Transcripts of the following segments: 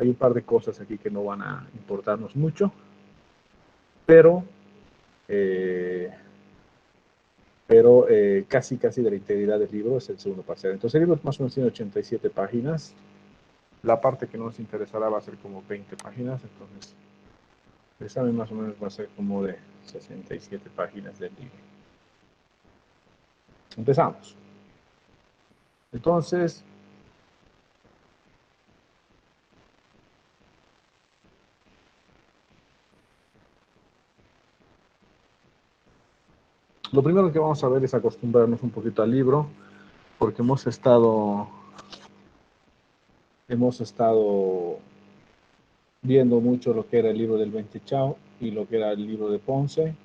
Hay un par de cosas aquí que no van a importarnos mucho, pero casi de la integridad del libro es el segundo parcial. Entonces el libro más o menos tiene 87 páginas. La parte que nos interesará va a ser como 20 páginas, entonces el examen más o menos va a ser como de 67 páginas del libro. Empezamos. Entonces, lo primero que vamos a ver es acostumbrarnos un poquito al libro, porque hemos estado viendo mucho lo que era el libro del Benchechao y lo que era el libro de Ponce.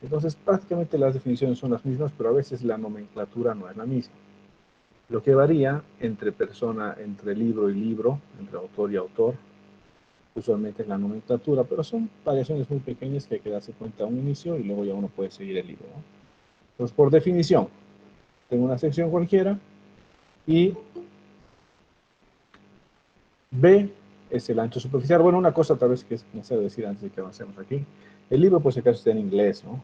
Entonces, prácticamente las definiciones son las mismas, pero a veces la nomenclatura no es la misma. Lo que varía entre libro y libro, entre autor y autor, usualmente es la nomenclatura, pero son variaciones muy pequeñas que hay que darse cuenta a un inicio y luego ya uno puede seguir el libro, ¿no? Entonces, por definición, tengo una sección cualquiera y B es el ancho superficial. Bueno, una cosa tal vez que es necesario decir antes de que avancemos aquí. El libro, por si acaso, está en inglés, ¿no?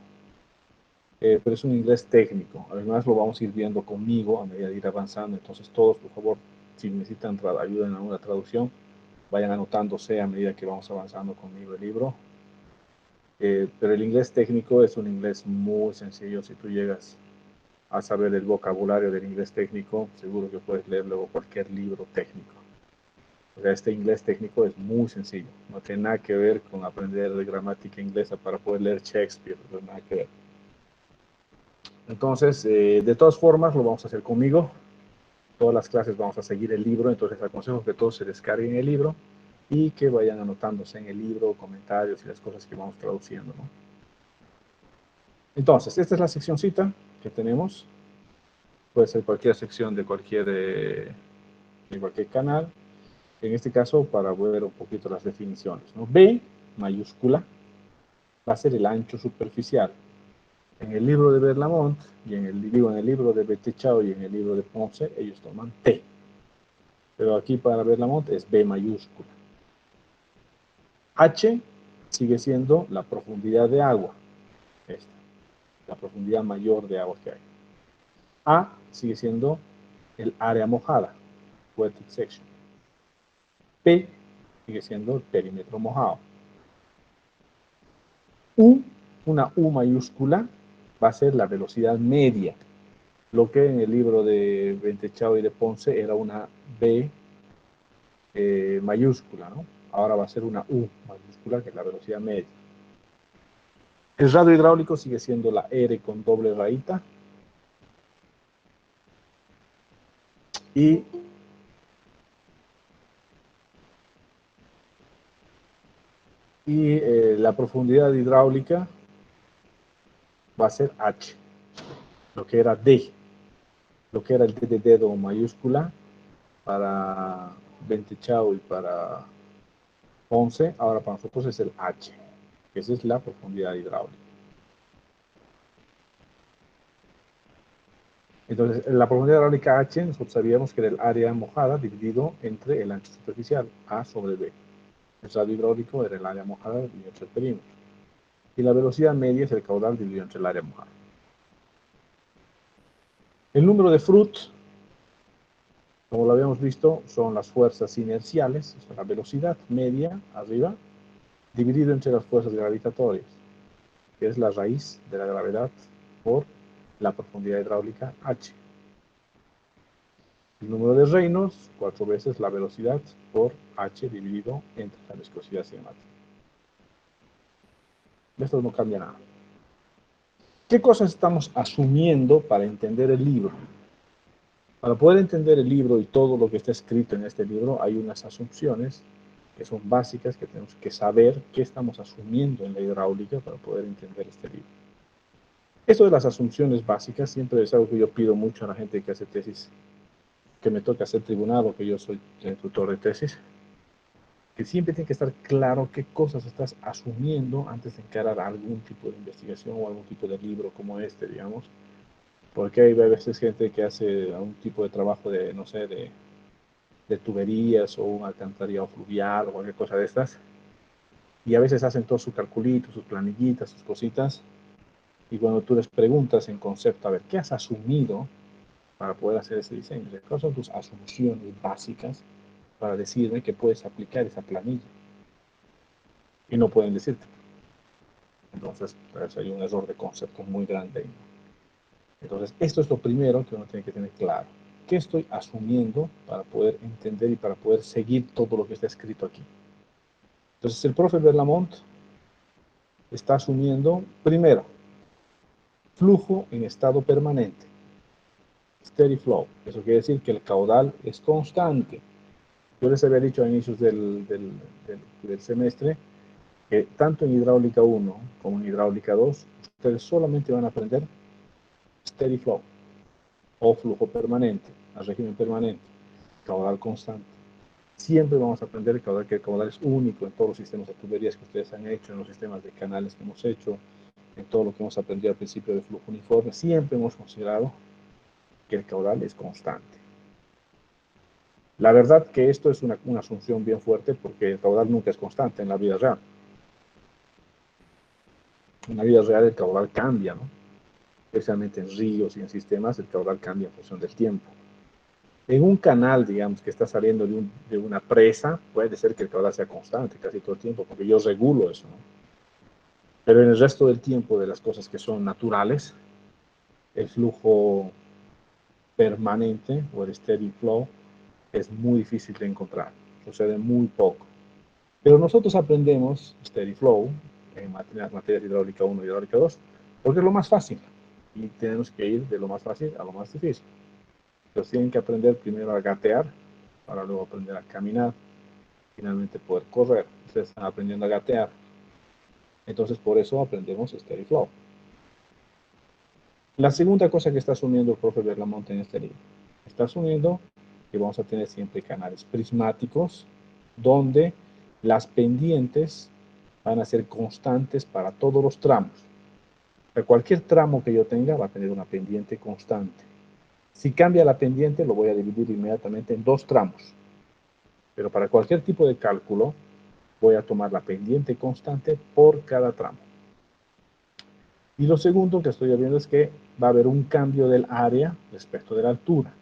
Pero es un inglés técnico. Además, lo vamos a ir viendo conmigo a medida de ir avanzando. Entonces, todos, por favor, si necesitan ayuda en alguna traducción, vayan anotándose a medida que vamos avanzando conmigo el libro. Pero el inglés técnico es un inglés muy sencillo. Si tú llegas a saber el vocabulario del inglés técnico, seguro que puedes leer luego cualquier libro técnico. O sea, este inglés técnico es muy sencillo. No tiene nada que ver con aprender de gramática inglesa para poder leer Shakespeare. No nada que ver. Entonces, de todas formas, lo vamos a hacer conmigo. Todas las clases vamos a seguir el libro, entonces aconsejo que todos se descarguen el libro y que vayan anotándose en el libro comentarios y las cosas que vamos traduciendo, ¿no? Entonces, esta es la seccióncita que tenemos. Puede ser cualquier sección de cualquier canal. En este caso, para ver un poquito las definiciones, ¿no? B, mayúscula, va a ser el ancho superficial. En el libro de Berlamont, y en el libro de Benchechao y en el libro de Ponce, ellos toman T. Pero aquí para Berlamont es B mayúscula. H sigue siendo la profundidad de agua. Esta, la profundidad mayor de agua que hay. A sigue siendo el área mojada, wetted section. P sigue siendo el perímetro mojado. U, una U mayúscula, va a ser la velocidad media. Lo que en el libro de Benchechao y de Ponce era una B mayúscula, ¿no? Ahora va a ser una U mayúscula, que es la velocidad media. El radio hidráulico sigue siendo la R con doble rayita. Y la profundidad hidráulica va a ser H, lo que era D, lo que era el D de dedo mayúscula para Benchechao y para Ponce, ahora para nosotros es el H, que esa es la profundidad hidráulica. Entonces, la profundidad hidráulica H, nosotros sabíamos que era el área mojada dividido entre el ancho superficial, A sobre B. El radio hidráulico era el área mojada dividido entre el perímetro. Y la velocidad media es el caudal dividido entre el área mojada. El número de Fruit, como lo habíamos visto, son las fuerzas inerciales, o sea, la velocidad media arriba, dividido entre las fuerzas gravitatorias, que es la raíz de la gravedad por la profundidad hidráulica H. El número de Reynolds, 4 veces la velocidad por H dividido entre la viscosidad cinemática. Esto no cambia nada. ¿Qué cosas estamos asumiendo para entender el libro? Para poder entender el libro y todo lo que está escrito en este libro, hay unas asunciones que son básicas, que tenemos que saber qué estamos asumiendo en la hidráulica para poder entender este libro. Esto de las asunciones básicas siempre es algo que yo pido mucho a la gente que hace tesis, que me toca hacer tribunal, que yo soy el tutor de tesis, que siempre tiene que estar claro qué cosas estás asumiendo antes de encarar algún tipo de investigación o algún tipo de libro como este, digamos. Porque hay a veces gente que hace algún tipo de trabajo de, no sé, de de tuberías o un alcantarillado fluvial o cualquier cosa de estas. Y a veces hacen todo su calculito, sus planillitas, sus cositas. Y cuando tú les preguntas en concepto, a ver, ¿qué has asumido para poder hacer ese diseño? ¿Cuáles son tus asunciones básicas para decirme que puedes aplicar esa planilla? Y no pueden decirte. Entonces, pues, hay un error de concepto muy grande ahí. Entonces, esto es lo primero que uno tiene que tener claro. ¿Qué estoy asumiendo para poder entender y para poder seguir todo lo que está escrito aquí? Entonces, el profe Berlamont está asumiendo, primero, flujo en estado permanente, steady flow. Eso quiere decir que el caudal es constante. Yo les había dicho a inicios del semestre que tanto en hidráulica 1 como en hidráulica 2, ustedes solamente van a aprender steady flow o flujo permanente, al régimen permanente, caudal constante. Siempre vamos a aprender que el caudal es único en todos los sistemas de tuberías que ustedes han hecho, en los sistemas de canales que hemos hecho, en todo lo que hemos aprendido al principio de flujo uniforme. Siempre hemos considerado que el caudal es constante. La verdad que esto es una asunción bien fuerte porque el caudal nunca es constante en la vida real. En la vida real el caudal cambia, ¿no? Especialmente en ríos y en sistemas, el caudal cambia en función del tiempo. En un canal, digamos, que está saliendo de una presa, puede ser que el caudal sea constante casi todo el tiempo, porque yo regulo eso, ¿no? Pero en el resto del tiempo de las cosas que son naturales, el flujo permanente o el steady flow es muy difícil de encontrar, sucede muy poco. Pero nosotros aprendemos steady flow en materias hidráulica 1 y hidráulica 2 porque es lo más fácil y tenemos que ir de lo más fácil a lo más difícil. Entonces tienen que aprender primero a gatear para luego aprender a caminar, finalmente poder correr. Ustedes están aprendiendo a gatear. Entonces por eso aprendemos steady flow. La segunda cosa que está asumiendo el profe Berlamont en este libro, está asumiendo que vamos a tener siempre canales prismáticos donde las pendientes van a ser constantes para todos los tramos. Para cualquier tramo que yo tenga va a tener una pendiente constante. Si cambia la pendiente, lo voy a dividir inmediatamente en dos tramos. Pero para cualquier tipo de cálculo, voy a tomar la pendiente constante por cada tramo. Y lo segundo que estoy viendo es que va a haber un cambio del área respecto de la altura.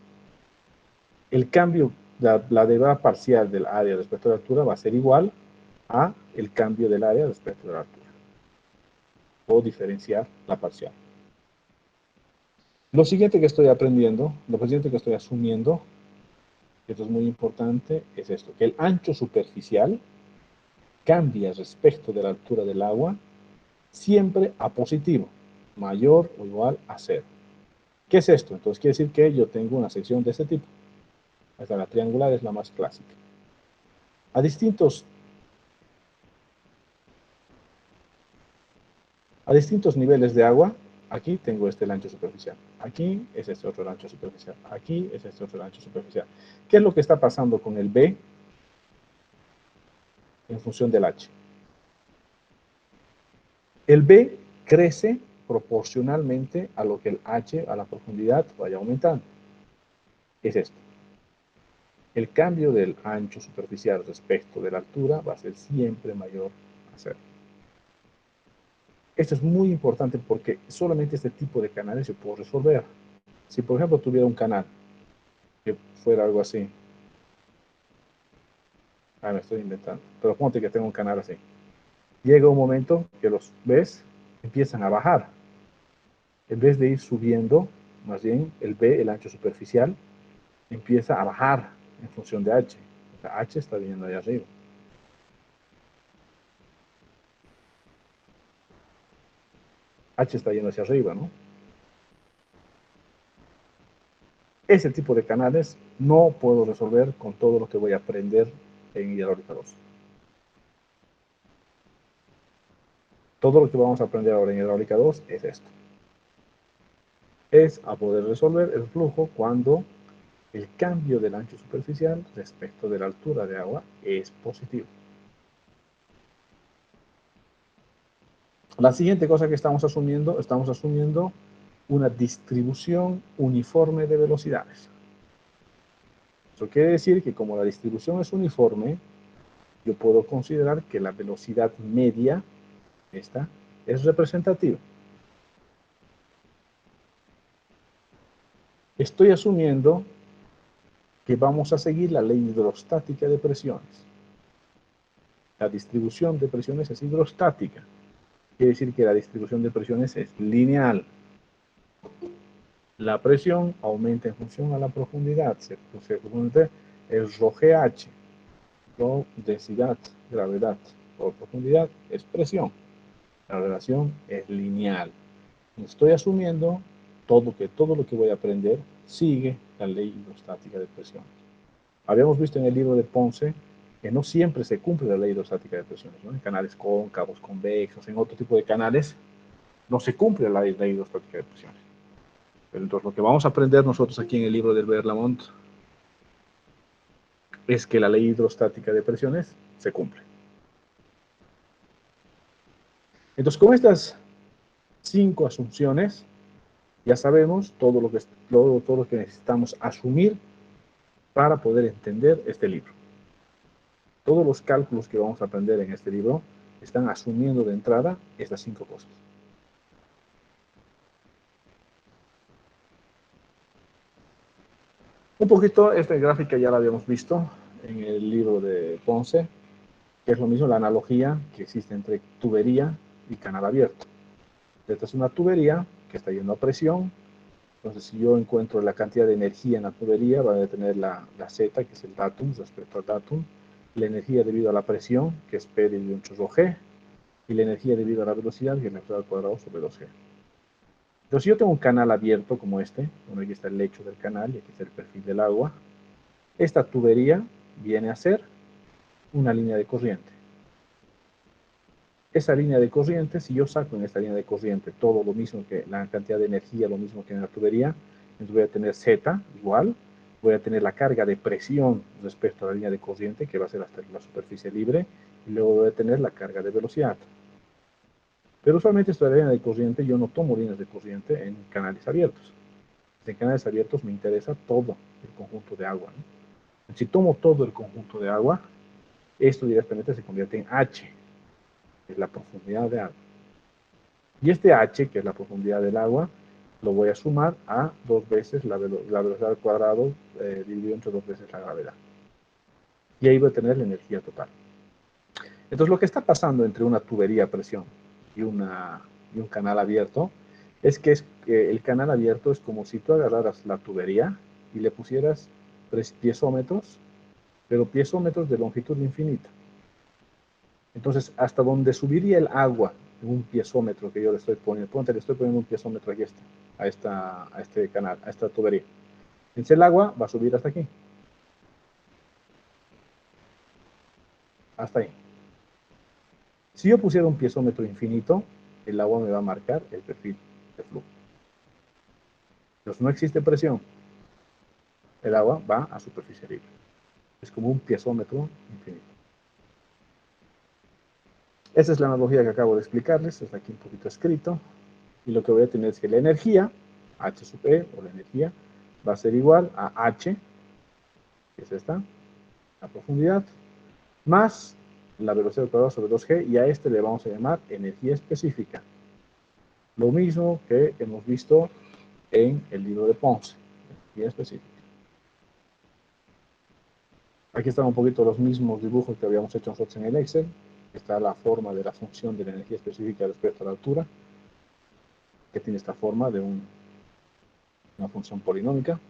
El cambio, la derivada parcial del área respecto de la altura va a ser igual a el cambio del área respecto de la altura. O diferenciar la parcial. Lo siguiente que estoy aprendiendo, lo siguiente que estoy asumiendo, esto es muy importante, es esto, que el ancho superficial cambia respecto de la altura del agua siempre a positivo, mayor o igual a 0. ¿Qué es esto? Entonces quiere decir que yo tengo una sección de este tipo. Esta, la triangular, es la más clásica. A distintos niveles de agua, aquí tengo el ancho superficial. Aquí es este otro ancho superficial. Aquí es este otro ancho superficial. ¿Qué es lo que está pasando con el B en función del H? El B crece proporcionalmente a lo que el H, a la profundidad, vaya aumentando. Es esto. El cambio del ancho superficial respecto de la altura va a ser siempre mayor a 0. Esto es muy importante porque solamente este tipo de canales se puede resolver. Si, por ejemplo, tuviera un canal que fuera algo así, me estoy inventando, pero ponte que tengo un canal así. Llega un momento que los Bs empiezan a bajar. En vez de ir subiendo, más bien el B, el ancho superficial, empieza a bajar en función de H. O sea, H está viniendo ahí arriba. H está yendo hacia arriba, ¿no? Ese tipo de canales no puedo resolver con todo lo que voy a aprender en hidráulica 2. Todo lo que vamos a aprender ahora en hidráulica 2 es esto. Es a poder resolver el flujo cuando el cambio del ancho superficial respecto de la altura de agua es positivo. La siguiente cosa que estamos asumiendo una distribución uniforme de velocidades. Eso quiere decir que como la distribución es uniforme, yo puedo considerar que la velocidad media, esta, es representativa. Estoy asumiendo que vamos a seguir la ley hidrostática de presiones. La distribución de presiones es hidrostática. Quiere decir que la distribución de presiones es lineal. La presión aumenta en función a la profundidad. Es rho GH, rho densidad, gravedad, por profundidad es presión. La relación es lineal. Estoy asumiendo que todo lo que voy a aprender sigue la ley hidrostática de presiones. Habíamos visto en el libro de Ponce que no siempre se cumple la ley hidrostática de presiones, ¿no? En canales cóncavos, convexos, en otro tipo de canales, no se cumple la ley hidrostática de presiones. Pero entonces lo que vamos a aprender nosotros aquí en el libro del Berlamont es que la ley hidrostática de presiones se cumple. Entonces, con estas 5 asunciones, ya sabemos todo lo que necesitamos asumir para poder entender este libro. Todos los cálculos que vamos a aprender en este libro están asumiendo de entrada estas 5 cosas. Un poquito, esta gráfica ya la habíamos visto en el libro de Ponce, que es lo mismo, la analogía que existe entre tubería y canal abierto. Esta es una tubería que está yendo a presión. Entonces, si yo encuentro la cantidad de energía en la tubería, va a tener la Z, que es el datum, respecto al datum, la energía debido a la presión, que es P dividido entre rho G, y la energía debido a la velocidad, que es m al cuadrado sobre 2G. Entonces, si yo tengo un canal abierto como este, bueno, aquí está el lecho del canal y aquí está el perfil del agua, esta tubería viene a ser una línea de corriente. Esa línea de corriente, si yo saco en esta línea de corriente todo lo mismo que la cantidad de energía, lo mismo que en la tubería, entonces voy a tener Z igual, voy a tener la carga de presión respecto a la línea de corriente, que va a ser hasta la superficie libre, y luego voy a tener la carga de velocidad. Pero usualmente esta línea de corriente, yo no tomo líneas de corriente en canales abiertos. En canales abiertos me interesa todo el conjunto de agua, ¿no? Si tomo todo el conjunto de agua, esto directamente se convierte en H, que es la profundidad de agua. Y este H, que es la profundidad del agua, lo voy a sumar a 2 veces la velocidad al cuadrado dividido entre 2 veces la gravedad. Y ahí voy a tener la energía total. Entonces, lo que está pasando entre una tubería a presión y un canal abierto es que el canal abierto es como si tú agarraras la tubería y le pusieras 3 piezómetros, pero piezómetros de longitud infinita. Entonces, hasta donde subiría el agua en un piezómetro que yo le estoy poniendo, ponte, le estoy poniendo un piezómetro aquí a este canal, a esta tubería. Entonces el agua va a subir hasta aquí. Hasta ahí. Si yo pusiera un piezómetro infinito, el agua me va a marcar el perfil de flujo. Entonces no existe presión. El agua va a superficie libre. Es como un piezómetro infinito. Esa es la analogía que acabo de explicarles. Está aquí un poquito escrito. Y lo que voy a tener es que la energía, H sub E, o la energía, va a ser igual a H, que es esta, la profundidad, más la velocidad al cuadrado sobre 2G, y a este le vamos a llamar energía específica. Lo mismo que hemos visto en el libro de Ponce, energía específica. Aquí están un poquito los mismos dibujos que habíamos hecho nosotros en el Excel. Está la forma de la función de la energía específica respecto a la altura, que tiene esta forma de una función polinómica,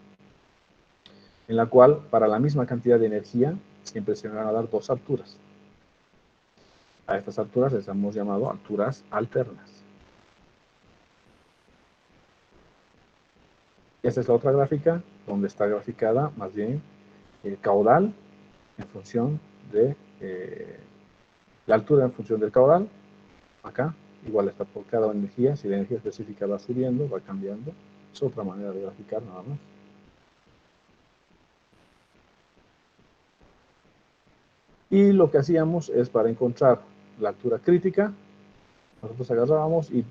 en la cual para la misma cantidad de energía siempre se van a dar 2 alturas. A estas alturas les hemos llamado alturas alternas. Esta es la otra gráfica, donde está graficada más bien el caudal en función de la altura en función del caudal. Acá, igual está por cada energía. Si la energía específica va subiendo, va cambiando. Es otra manera de graficar nada más. Y lo que hacíamos es, para encontrar la altura crítica, nosotros agarrábamos y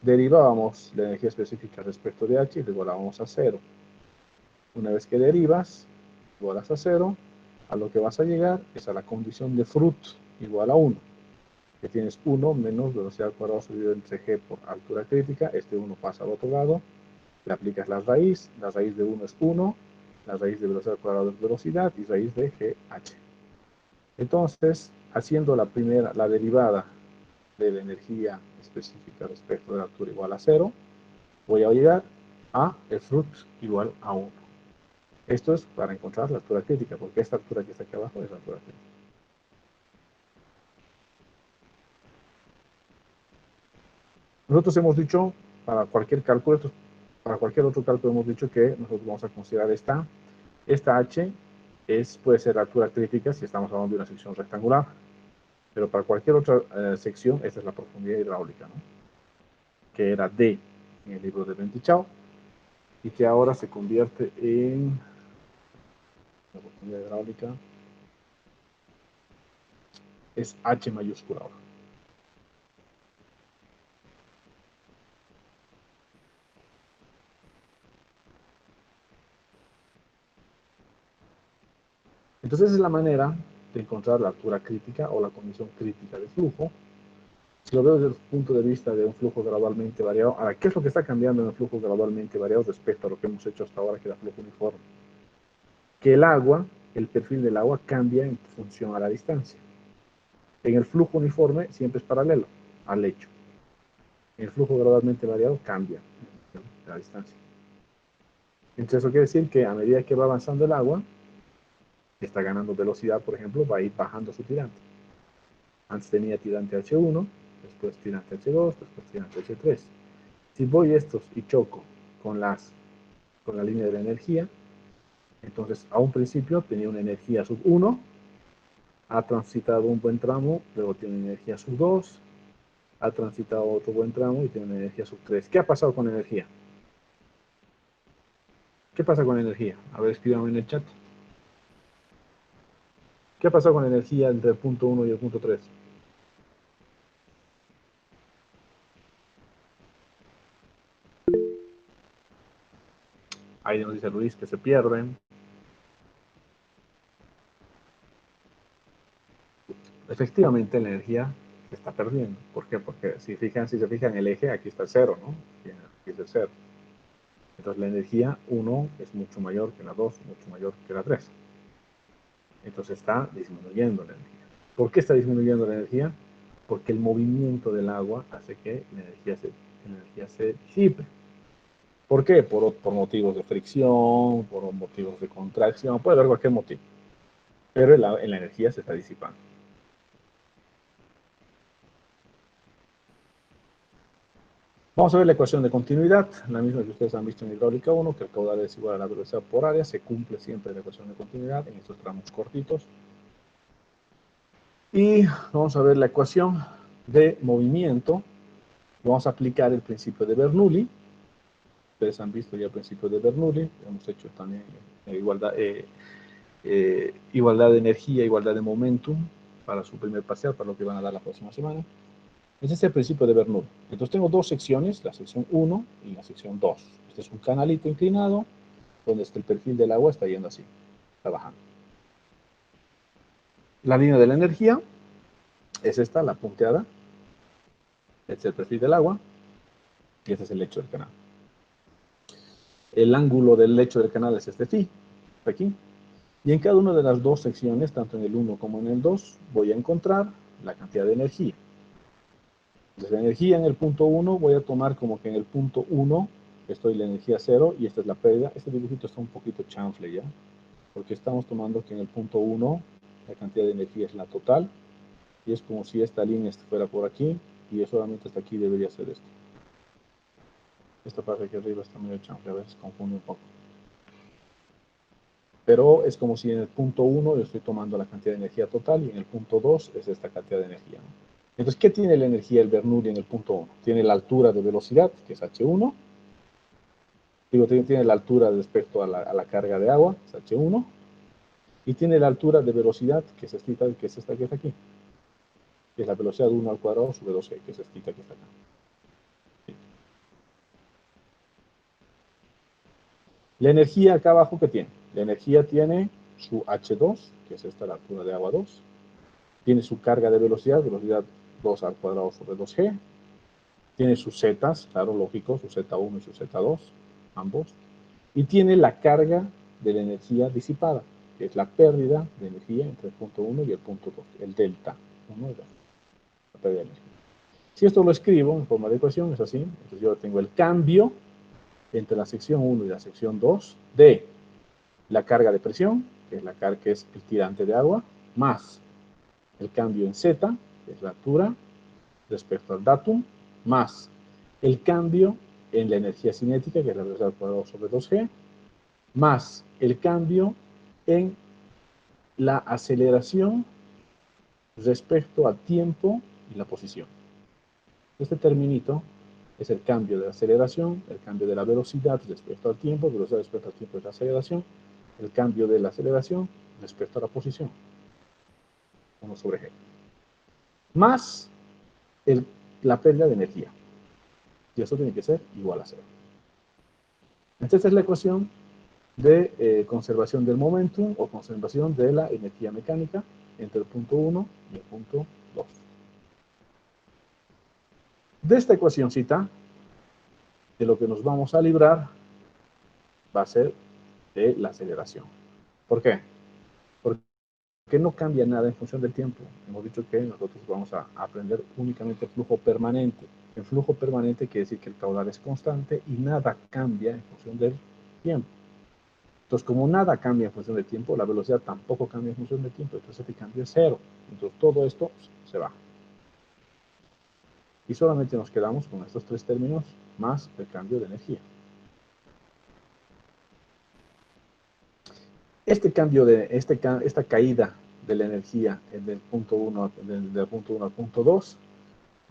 derivábamos la energía específica respecto de H y le igualábamos a 0. Una vez que derivas, igualas a 0, a lo que vas a llegar es a la condición de Fruit igual a 1, que tienes 1 menos velocidad al cuadrado subido entre g por altura crítica, este 1 pasa al otro lado, le aplicas la raíz de 1 es 1, la raíz de velocidad al cuadrado es velocidad y raíz de GH. Entonces, haciendo la derivada de la energía específica respecto de la altura igual a 0, voy a llegar a el Fruit igual a 1. Esto es para encontrar la altura crítica, porque esta altura que está aquí abajo es la altura crítica. Nosotros hemos dicho, para cualquier cálculo, para cualquier otro cálculo hemos dicho que nosotros vamos a considerar esta H puede ser la altura crítica si estamos hablando de una sección rectangular, pero para cualquier otra sección, esta es la profundidad hidráulica, ¿no? Que era D en el libro de Bentichau, y que ahora se convierte en la profundidad hidráulica, es H mayúscula ahora. Entonces esa es la manera de encontrar la altura crítica o la condición crítica de flujo. Si lo veo desde el punto de vista de un flujo gradualmente variado, ahora, ¿qué es lo que está cambiando en el flujo gradualmente variado respecto a lo que hemos hecho hasta ahora, que era flujo uniforme? Que el agua, el perfil del agua cambia en función a la distancia. En el flujo uniforme siempre es paralelo al lecho. En el flujo gradualmente variado cambia en función de la distancia. Entonces eso quiere decir que a medida que va avanzando el agua, está ganando velocidad, por ejemplo, va a ir bajando su tirante. Antes tenía tirante H1, después tirante H2, después tirante H3. Si voy estos y choco con la línea de la energía, entonces a un principio tenía una energía sub 1, ha transitado un buen tramo, luego tiene una energía sub 2, ha transitado otro buen tramo y tiene una energía sub 3. ¿Qué ha pasado con la energía? ¿Qué pasa con la energía? A ver, escríbanme en el chat. ¿Qué ha pasado con la energía entre el punto 1 y el punto 3? Ahí nos dice Luis que se pierden. Efectivamente, la energía se está perdiendo. ¿Por qué? Porque si se fijan el eje, aquí está el 0, ¿no? Aquí es el 0. Entonces la energía 1 es mucho mayor que la 2, mucho mayor que la 3. Entonces está disminuyendo la energía. ¿Por qué está disminuyendo la energía? Porque el movimiento del agua hace que la energía se disipe. ¿Por qué? Por motivos de fricción, por motivos de contracción, puede haber cualquier motivo. Pero la energía se está disipando. Vamos a ver la ecuación de continuidad, la misma que ustedes han visto en hidráulica 1, que el caudal es igual a la velocidad por área, se cumple siempre la ecuación de continuidad en estos tramos cortitos. Y vamos a ver la ecuación de movimiento. Vamos a aplicar el principio de Bernoulli. Ustedes han visto ya el principio de Bernoulli, hemos hecho también igualdad de energía, igualdad de momentum para su primer parcial, para lo que van a dar la próxima semana. Ese es el principio de Bernoulli. Entonces tengo dos secciones, la sección 1 y la sección 2. Este es un canalito inclinado, donde el perfil del agua está yendo así, está bajando. La línea de la energía es esta, la punteada. Este es el perfil del agua y este es el lecho del canal. El ángulo del lecho del canal es este phi, aquí. Y en cada una de las dos secciones, tanto en el 1 como en el 2, voy a encontrar la cantidad de energía. Entonces, la energía en el punto 1 voy a tomar como que en el punto 1 estoy la energía 0 y esta es la pérdida. Este dibujito está un poquito chanfle ya, porque estamos tomando que en el punto 1 la cantidad de energía es la total y es como si esta línea fuera por aquí y solamente hasta aquí debería ser esto. Esta parte aquí arriba está medio chanfle, a veces confunde un poco. Pero es como si en el punto 1 yo estoy tomando la cantidad de energía total y en el punto 2 es esta cantidad de energía, ¿no? Entonces, ¿qué tiene la energía el Bernoulli en el punto 1? Tiene la altura de velocidad, que es H1. Digo, tiene la altura respecto a la carga de agua, es H1. Y tiene la altura de velocidad, que es esta que está aquí. Que es la velocidad 1 al cuadrado sobre 2g, que es esta que está acá. La energía acá abajo, ¿qué tiene? La energía tiene su H2, que es esta la altura de agua 2. Tiene su carga de velocidad 2 al cuadrado sobre 2G. Tiene sus zetas, claro, lógico, su Z1 y su Z2, ambos. Y tiene la carga de la energía disipada, que es la pérdida de energía entre el punto 1 y el punto 2, el delta 1 y 2, la pérdida de energía. Si esto lo escribo en forma de ecuación, es así, entonces yo tengo el cambio entre la sección 1 y la sección 2 de la carga de presión, que es la carga que es el tirante de agua, más el cambio en Z, que es la altura, respecto al datum, más el cambio en la energía cinética, que es la velocidad al cuadrado sobre 2G, más el cambio en la aceleración respecto al tiempo y la posición. Este terminito es el cambio de aceleración, el cambio de la velocidad respecto al tiempo, velocidad respecto al tiempo es la aceleración, el cambio de la aceleración respecto a la posición, 1 sobre G, más la pérdida de energía. Y eso tiene que ser igual a 0. Esta es la ecuación de conservación del momentum o conservación de la energía mecánica entre el punto 1 y el punto 2. De esta ecuacióncita, de lo que nos vamos a librar va a ser de la aceleración. ¿Por qué? Porque no cambia nada en función del tiempo. Hemos dicho que nosotros vamos a aprender únicamente flujo permanente. El flujo permanente quiere decir que el caudal es constante y nada cambia en función del tiempo. Entonces, como nada cambia en función del tiempo, la velocidad tampoco cambia en función del tiempo. Entonces, este cambio es 0. Entonces, todo esto se va. Y solamente nos quedamos con estos tres términos más el cambio de energía. Este cambio esta caída de la energía del punto 1 al punto 2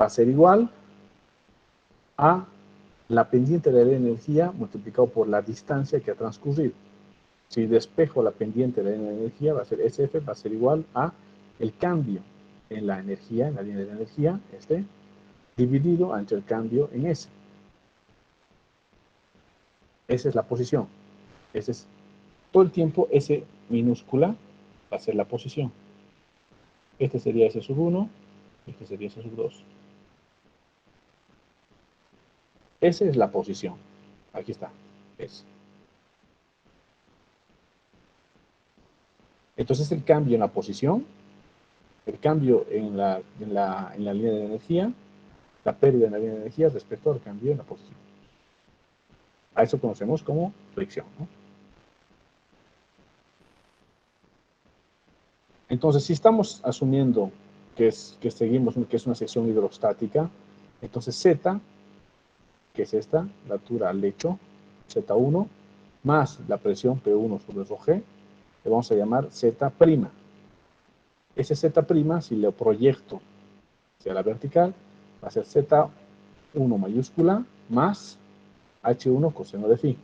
va a ser igual a la pendiente de la energía multiplicado por la distancia que ha transcurrido. Si despejo la pendiente de la energía, va a ser SF, va a ser igual a el cambio en la energía, en la línea de la energía, dividido entre el cambio en S. Esa es la posición. Ese es todo el tiempo, S minúscula va a ser la posición. Este sería S sub 1, este sería S sub 2. Esa es la posición. Aquí está. S. Entonces el cambio en la posición, el cambio en la línea de energía, la pérdida en la línea de energía respecto al cambio en la posición. A eso conocemos como fricción, ¿no? Entonces, si estamos asumiendo que seguimos, que es una sección hidrostática, entonces Z, que es esta, la altura al lecho, Z1, más la presión P1 sobre ρg, le vamos a llamar Z'. Ese Z', si lo proyecto hacia la vertical, va a ser Z1 mayúscula más H1 coseno de phi.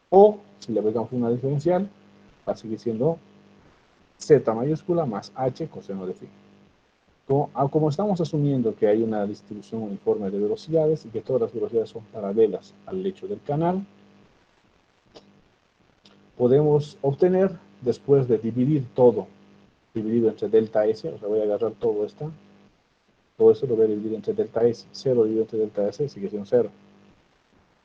O, si le aplicamos una diferencial, va a seguir siendo Z mayúscula más H coseno de phi. Como estamos asumiendo que hay una distribución uniforme de velocidades y que todas las velocidades son paralelas al lecho del canal, podemos obtener, después de dividir todo, dividido entre delta S, o sea, voy a agarrar todo esto lo voy a dividir entre delta S. 0 dividido entre delta S sigue siendo 0.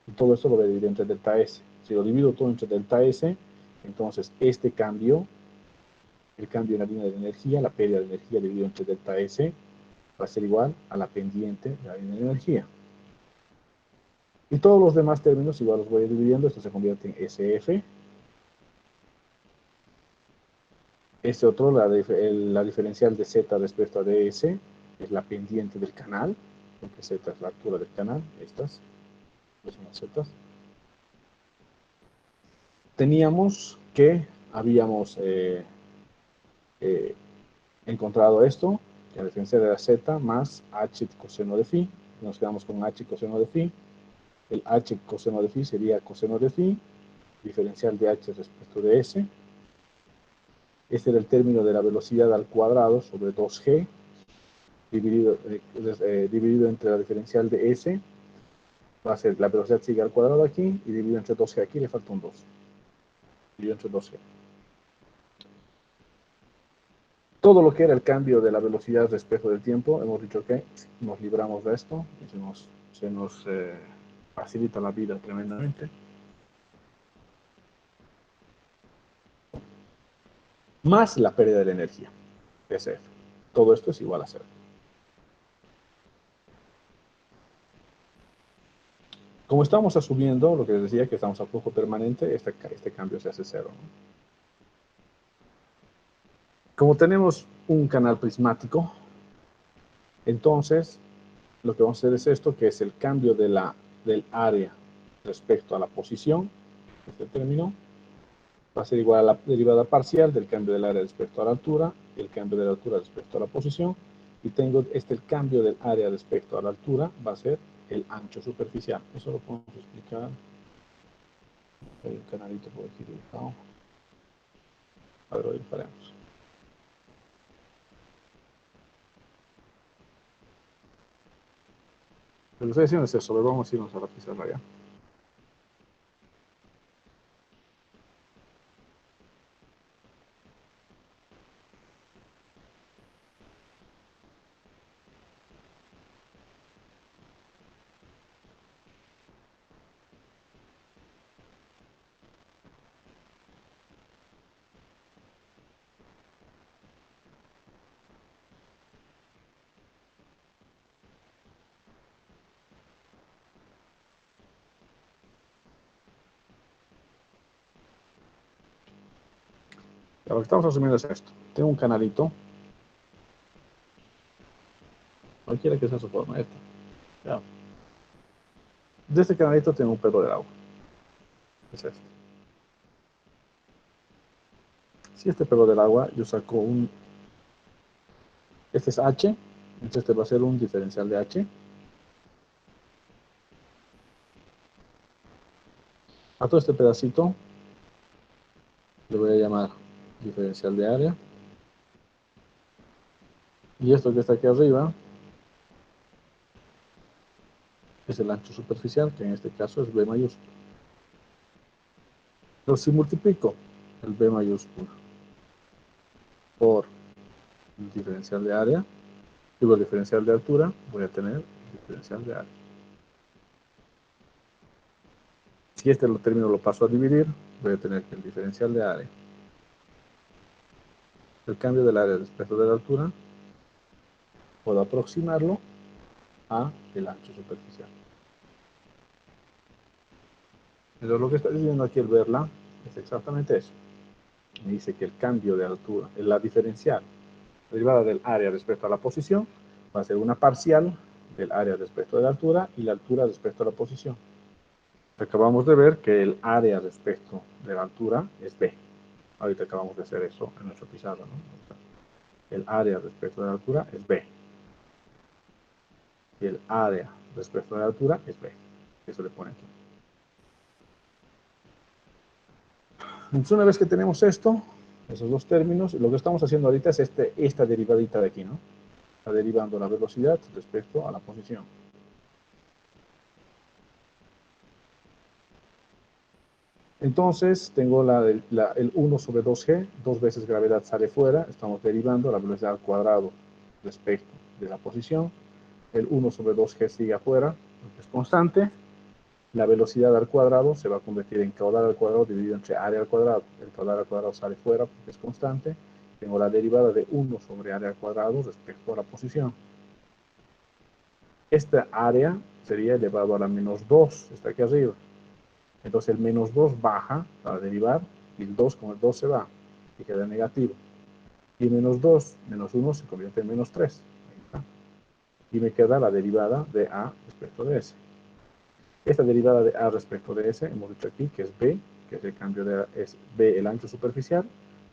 Y todo esto lo voy a dividir entre delta S. Si lo divido todo entre delta S, entonces este cambio, el cambio en la línea de energía, la pérdida de energía dividido entre delta S, va a ser igual a la pendiente de la línea de energía. Y todos los demás términos igual los voy dividiendo, esto se convierte en SF. Este otro, la diferencial de Z respecto a DS, es la pendiente del canal, porque Z es la altura del canal, estas son las Z. Teníamos que habíamos encontrado esto, que la diferencial era Z más H coseno de phi, nos quedamos con H coseno de phi, el H coseno de phi sería coseno de phi, diferencial de H respecto de S. Este era el término de la velocidad al cuadrado sobre 2G, dividido entre la diferencial de S Va a ser la velocidad sigue al cuadrado aquí y dividido entre 2g aquí, le falta un 2. Dividido entre 2g. Todo lo que era el cambio de la velocidad respecto del tiempo, hemos dicho que nos libramos de esto y se nos facilita la vida tremendamente. Más la pérdida de la energía, SF. Todo esto es igual a 0. Como estamos asumiendo, lo que les decía, que estamos a flujo permanente, este cambio se hace 0, ¿no? Como tenemos un canal prismático, entonces lo que vamos a hacer es esto, que es el cambio del área respecto a la posición, este término, va a ser igual a la derivada parcial del cambio del área respecto a la altura, el cambio de la altura respecto a la posición, y tengo el cambio del área respecto a la altura va a ser el ancho superficial. Eso lo podemos explicar. Hay un canalito por aquí dibujado. A ver, hoy lo haremos. Lo que estoy diciendo es eso, vamos a irnos a la pizarra ya. Lo que estamos asumiendo es esto. Tengo un canalito. Cualquiera que sea su forma. Esta. Ya. De este canalito tengo un pedo de agua. Es este. Si este pedo del agua, yo saco un... Este es H. Entonces este va a ser un diferencial de H. A todo este pedacito le voy a llamar diferencial de área. Y esto que está aquí arriba es el ancho superficial, que en este caso es B mayúsculo. Pero si multiplico el B mayúsculo por el diferencial de área, digo el diferencial de altura, voy a tener el diferencial de área. Si este término lo paso a dividir, voy a tener que el diferencial de área, el cambio del área respecto de la altura, puedo aproximarlo a el ancho superficial. Pero lo que está diciendo aquí el verla es exactamente eso. Me dice que el cambio de altura, la diferencial derivada del área respecto a la posición, va a ser una parcial del área respecto de la altura y la altura respecto a la posición. Acabamos de ver que el área respecto de la altura es B. Ahorita acabamos de hacer eso en nuestra pizarra, ¿no? El área respecto de la altura es B. Y el área respecto de la altura es B. Eso le pone aquí. Entonces, una vez que tenemos esto, esos dos términos, lo que estamos haciendo ahorita es esta derivadita de aquí, ¿no? Está derivando la velocidad respecto a la posición. Entonces, tengo el 1 sobre 2g, 2 veces gravedad sale fuera, estamos derivando la velocidad al cuadrado respecto de la posición. El 1 sobre 2g sigue afuera, porque es constante. La velocidad al cuadrado se va a convertir en caudal al cuadrado dividido entre área al cuadrado. El caudal al cuadrado sale fuera porque es constante. Tengo la derivada de 1 sobre área al cuadrado respecto a la posición. Esta área sería elevado a la menos 2, está aquí arriba. Entonces el menos 2 baja para derivar y el 2 con el 2 se va y queda negativo. Y menos 2 menos 1 se convierte en menos 3. Y me queda la derivada de A respecto de S. Esta derivada de A respecto de S, hemos dicho aquí que es B, que es el cambio es B el ancho superficial,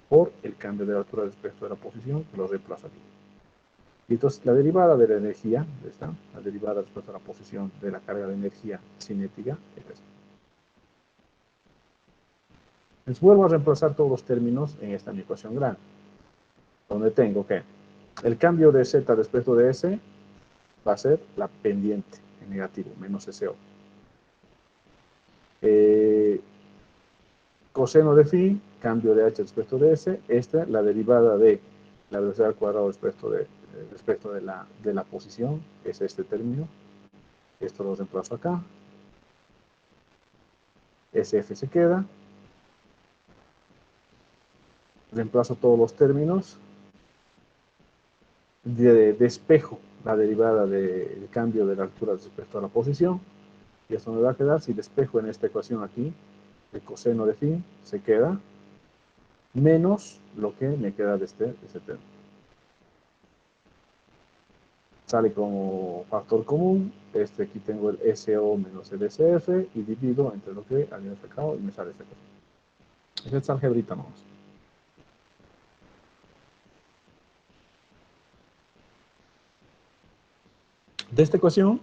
por el cambio de altura respecto de la posición, que lo reemplazo aquí. Y entonces la derivada de la energía, ¿está? La derivada respecto a la posición de la carga de energía cinética, es esta. Entonces vuelvo a reemplazar todos los términos en esta mi ecuación grande, donde tengo que el cambio de Z respecto de S va a ser la pendiente en negativo, menos SO. Coseno de phi, cambio de h respecto de s, esta la derivada de la velocidad al cuadrado respecto de la posición, es este término. Esto lo reemplazo acá. SF se queda. Reemplazo todos los términos. Despejo la derivada del cambio de la altura respecto a la posición. Y esto me va a quedar, si despejo en esta ecuación aquí, el coseno de phi se queda, menos lo que me queda de este término. Sale como factor común, aquí tengo el SO menos el SF, y divido entre lo que había sacado y me sale esta cosa. Esta es algebrita nomás. De esta ecuación,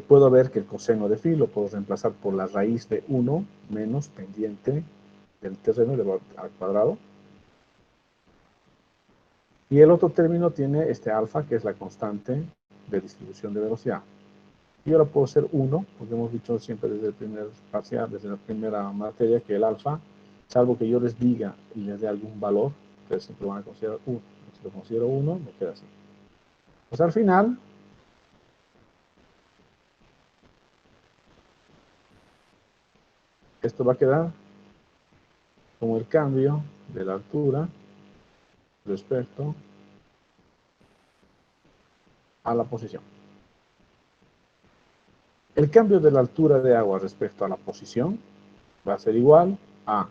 puedo ver que el coseno de phi lo puedo reemplazar por la raíz de 1 menos pendiente del terreno elevado al cuadrado. Y el otro término tiene este alfa, que es la constante de distribución de velocidad. Y ahora puedo hacer 1, porque hemos dicho siempre desde el primer parcial, desde la primera materia, que el alfa, salvo que yo les diga y les dé algún valor, ustedes siempre van a considerar 1. Si lo considero 1, me queda así. Pues al final, esto va a quedar como el cambio de la altura respecto a la posición. El cambio de la altura de agua respecto a la posición va a ser igual a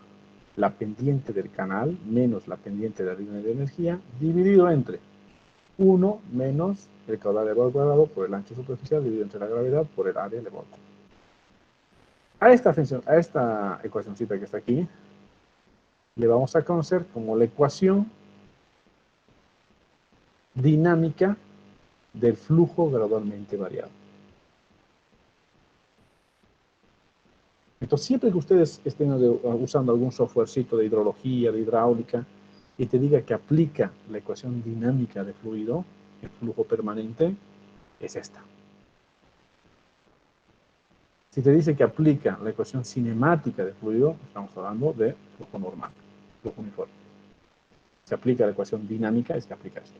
la pendiente del canal menos la pendiente de la línea de energía dividido entre 1 menos el caudal elevado al cuadrado por el ancho superficial dividido entre la gravedad por el área elevado al cuadrado. A esta ecuacióncita que está aquí le vamos a conocer como la ecuación dinámica del flujo gradualmente variable. Entonces, siempre que ustedes estén usando algún softwarecito de hidrología, de hidráulica, y te diga que aplica la ecuación dinámica de fluido, el flujo permanente, es esta. Si te dice que aplica la ecuación cinemática de fluido, estamos hablando de flujo normal, flujo uniforme. Si aplica la ecuación dinámica, es que aplica esto.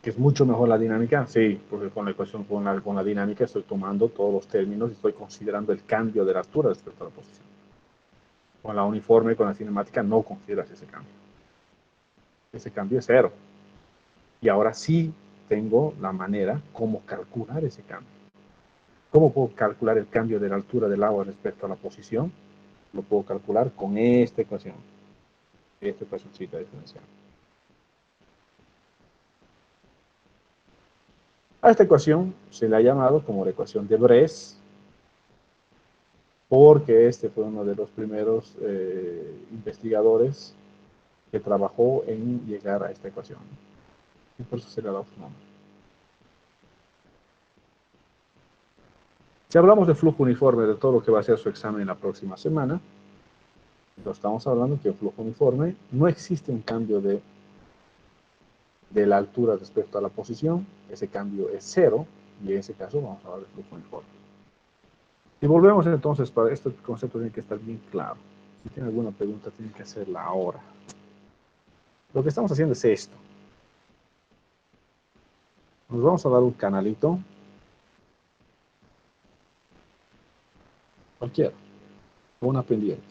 ¿Que es mucho mejor la dinámica? Sí, porque con la ecuación, con la dinámica estoy tomando todos los términos y estoy considerando el cambio de la altura respecto a la posición. Con la uniforme, con la cinemática, no consideras ese cambio. Ese cambio es cero. Y ahora sí tengo la manera cómo calcular ese cambio. ¿Cómo puedo calcular el cambio de la altura del agua respecto a la posición? Lo puedo calcular con esta ecuación. Esta ecuacióncita diferencial. A esta ecuación se le ha llamado como la ecuación de Bress, porque este fue uno de los primeros investigadores que trabajó en llegar a esta ecuación. Y por eso se le ha dado su nombre. Si hablamos de flujo uniforme de todo lo que va a ser su examen la próxima semana, entonces estamos hablando que en flujo uniforme no existe un cambio de la altura respecto a la posición, ese cambio es cero, y en ese caso vamos a hablar de flujo uniforme. Y volvemos entonces, para este concepto tiene que estar bien claro. Si tiene alguna pregunta, tienen que hacerla ahora. Lo que estamos haciendo es esto. Nos vamos a dar un canalito, cualquiera, o una pendiente,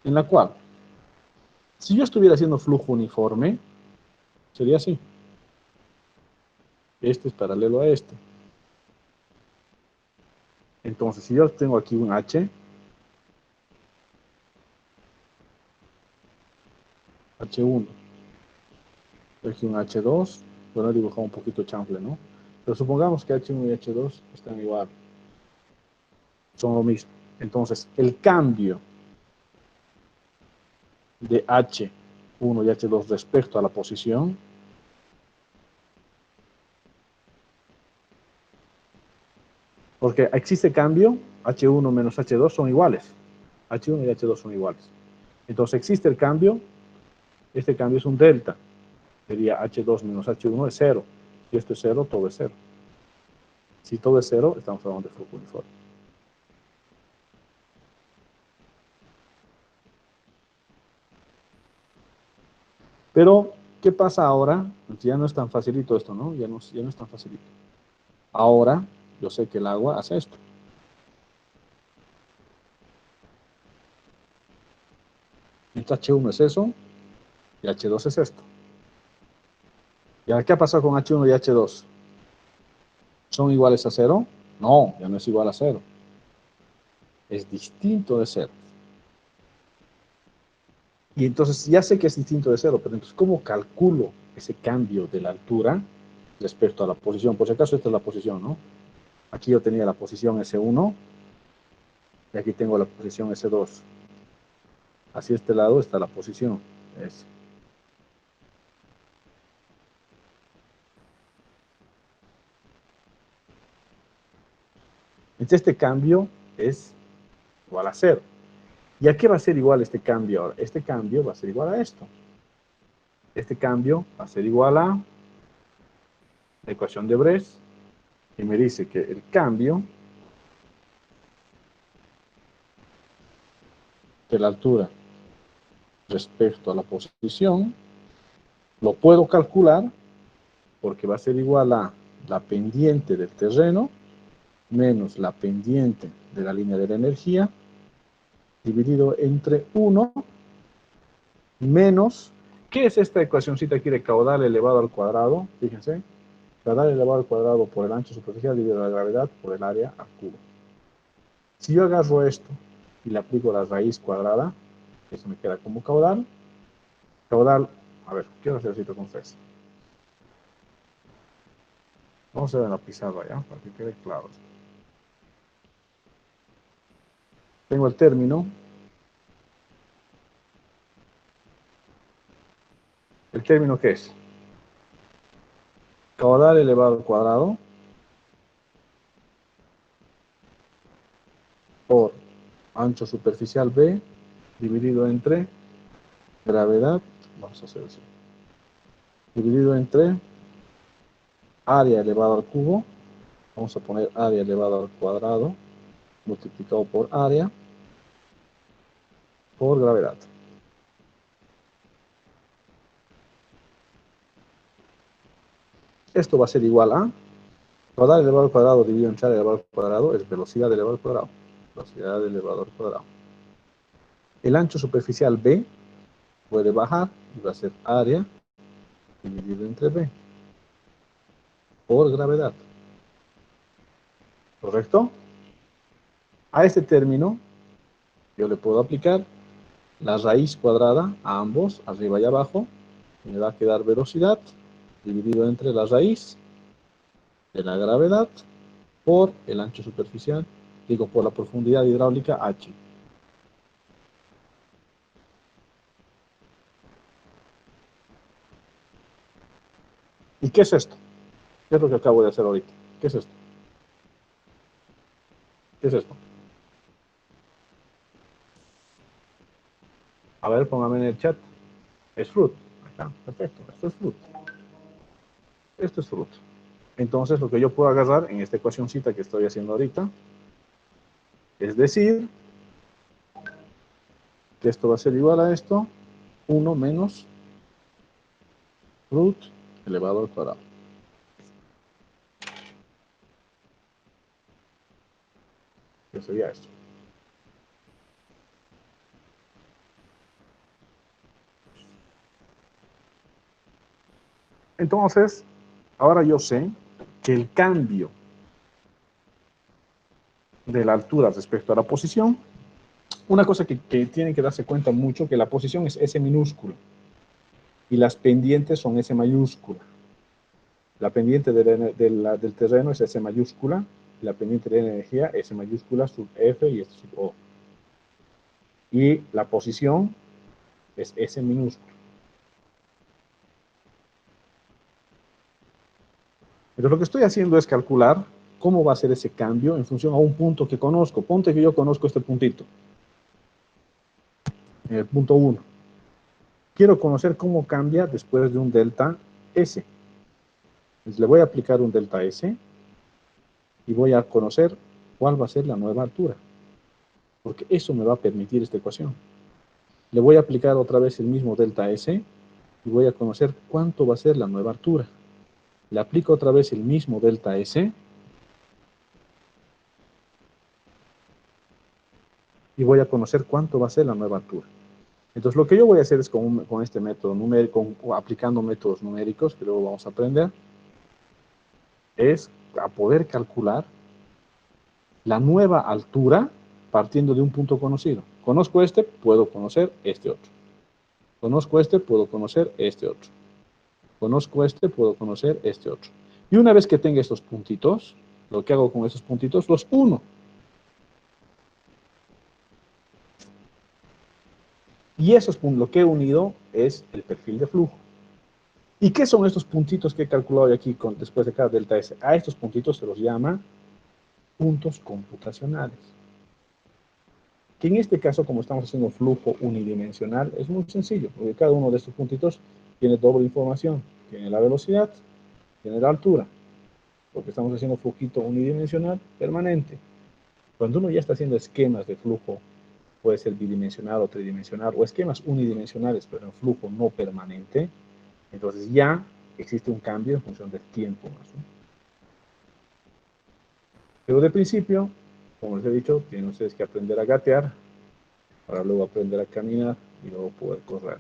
en la cual, si yo estuviera haciendo flujo uniforme, sería así. Este es paralelo a este. Entonces, si yo tengo aquí un H, H1, aquí un H2, bueno, he dibujado un poquito chanfle, ¿no? Pero supongamos que H1 y H2 están igual, son lo mismo. Entonces, el cambio de H1 y H2 respecto a la posición porque existe cambio, H1 menos H2 son iguales. H1 y H2 son iguales. Entonces existe el cambio, este cambio es un delta. Sería H2 menos H1 es 0. Si esto es 0, todo es 0. Si todo es 0, estamos hablando de flujo uniforme. Pero, ¿qué pasa ahora? Pues ya no es tan facilito esto, ¿no? Ya no es tan facilito. Ahora, yo sé que el agua hace esto. Entonces H1 es eso, y H2 es esto. ¿Y ahora qué ha pasado con H1 y H2? ¿Son iguales a 0? No, ya no es igual a 0. Es distinto de 0. Y entonces ya sé que es distinto de 0, pero entonces ¿cómo calculo ese cambio de la altura respecto a la posición? Por si acaso esta es la posición, ¿no? Aquí yo tenía la posición S1 y aquí tengo la posición S2. Hacia este lado está la posición S. Entonces este cambio es igual a 0. ¿Y a qué va a ser igual este cambio ahora? Este cambio va a ser igual a esto. Este cambio va a ser igual a la ecuación de Bress, y me dice que el cambio de la altura respecto a la posición lo puedo calcular porque va a ser igual a la pendiente del terreno menos la pendiente de la línea de la energía dividido entre 1 menos, ¿qué es esta ecuacióncita aquí de caudal elevado al cuadrado? Fíjense, caudal elevado al cuadrado por el ancho superficial dividido la gravedad por el área al cubo. Si yo agarro esto y le aplico la raíz cuadrada, eso me queda como caudal. Caudal, a ver, quiero hacer cita con Fes. Vamos a ver en la pizarra ya, para que quede claro. Tengo el término. ¿El término qué es? Caudal elevado al cuadrado por ancho superficial B dividido entre gravedad, vamos a hacer así, dividido entre área elevado al cubo, vamos a poner área elevado al cuadrado, multiplicado por área, por gravedad. Esto va a ser igual a caudal elevado al cuadrado dividido entre área elevado al cuadrado es velocidad elevado al cuadrado. Velocidad elevado al cuadrado. El ancho superficial B puede bajar y va a ser área dividido entre B por gravedad. ¿Correcto? A este término yo le puedo aplicar la raíz cuadrada a ambos, arriba y abajo, y me va a quedar velocidad dividido entre la raíz de la gravedad por el ancho superficial, digo, por la profundidad hidráulica H. ¿Y qué es esto? ¿Qué es lo que acabo de hacer ahorita? ¿Qué es esto? ¿Qué es esto? A ver, póngame en el chat. Es fruit. Acá, perfecto. Esto es fruit. Esto es fruit. Entonces, lo que yo puedo agarrar en esta ecuacióncita que estoy haciendo ahorita, es decir, que esto va a ser igual a esto, 1 menos root elevado al cuadrado. ¿Qué sería esto? Entonces, ahora yo sé que el cambio de la altura respecto a la posición, una cosa que tienen que darse cuenta mucho, que la posición es S minúscula y las pendientes son S mayúscula. La pendiente del terreno es S mayúscula, y la pendiente de la energía S mayúscula sub F y este sub O. Y la posición es S minúscula. Entonces lo que estoy haciendo es calcular cómo va a ser ese cambio en función a un punto que conozco. Ponte que yo conozco este puntito, el punto 1. quiero conocer cómo cambia después de un delta S. Entonces le voy a aplicar un delta S y voy a conocer cuál va a ser la nueva altura, porque eso me va a permitir esta ecuación. Le voy a aplicar otra vez el mismo delta S y voy a conocer cuánto va a ser la nueva altura. Le aplico otra vez el mismo delta S y voy a conocer cuánto va a ser la nueva altura. Entonces, lo que yo voy a hacer es con este método numérico, aplicando métodos numéricos, que luego vamos a aprender, es a poder calcular la nueva altura partiendo de un punto conocido. Conozco este, puedo conocer este otro. Conozco este, puedo conocer este otro. Conozco este, puedo conocer este otro. Y una vez que tenga estos puntitos, lo que hago con esos puntitos, los uno. Y esos puntos, lo que he unido es el perfil de flujo. ¿Y qué son estos puntitos que he calculado aquí después de cada delta S? A estos puntitos se los llama puntos computacionales. Que en este caso, como estamos haciendo flujo unidimensional, es muy sencillo, porque cada uno de estos puntitos tiene doble información. Tiene la velocidad, tiene la altura, porque estamos haciendo flujito unidimensional permanente. Cuando uno ya está haciendo esquemas de flujo, puede ser bidimensional o tridimensional, o esquemas unidimensionales, pero en flujo no permanente, entonces ya existe un cambio en función del tiempo más, ¿no? Pero de principio, como les he dicho, tienen ustedes que aprender a gatear para luego aprender a caminar y luego poder correr.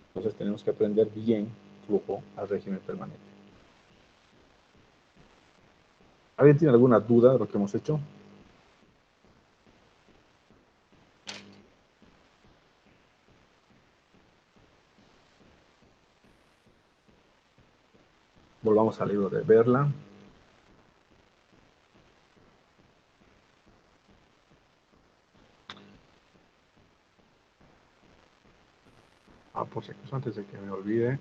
Entonces tenemos que aprender bien flujo al régimen permanente. ¿Alguien tiene alguna duda de lo que hemos hecho? Volvamos al libro de Berla. Por si acaso, antes de que me olvide,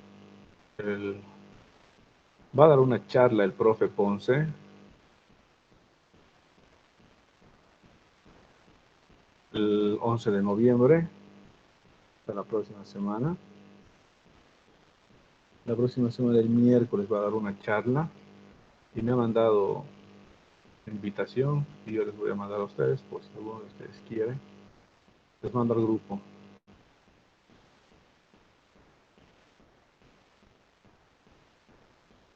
va a dar una charla el profe Ponce el 11 de noviembre, de la próxima semana. La próxima semana, el miércoles, va a dar una charla y me ha mandado invitación y yo les voy a mandar a ustedes, por si alguno de ustedes quiere. Les mando al grupo.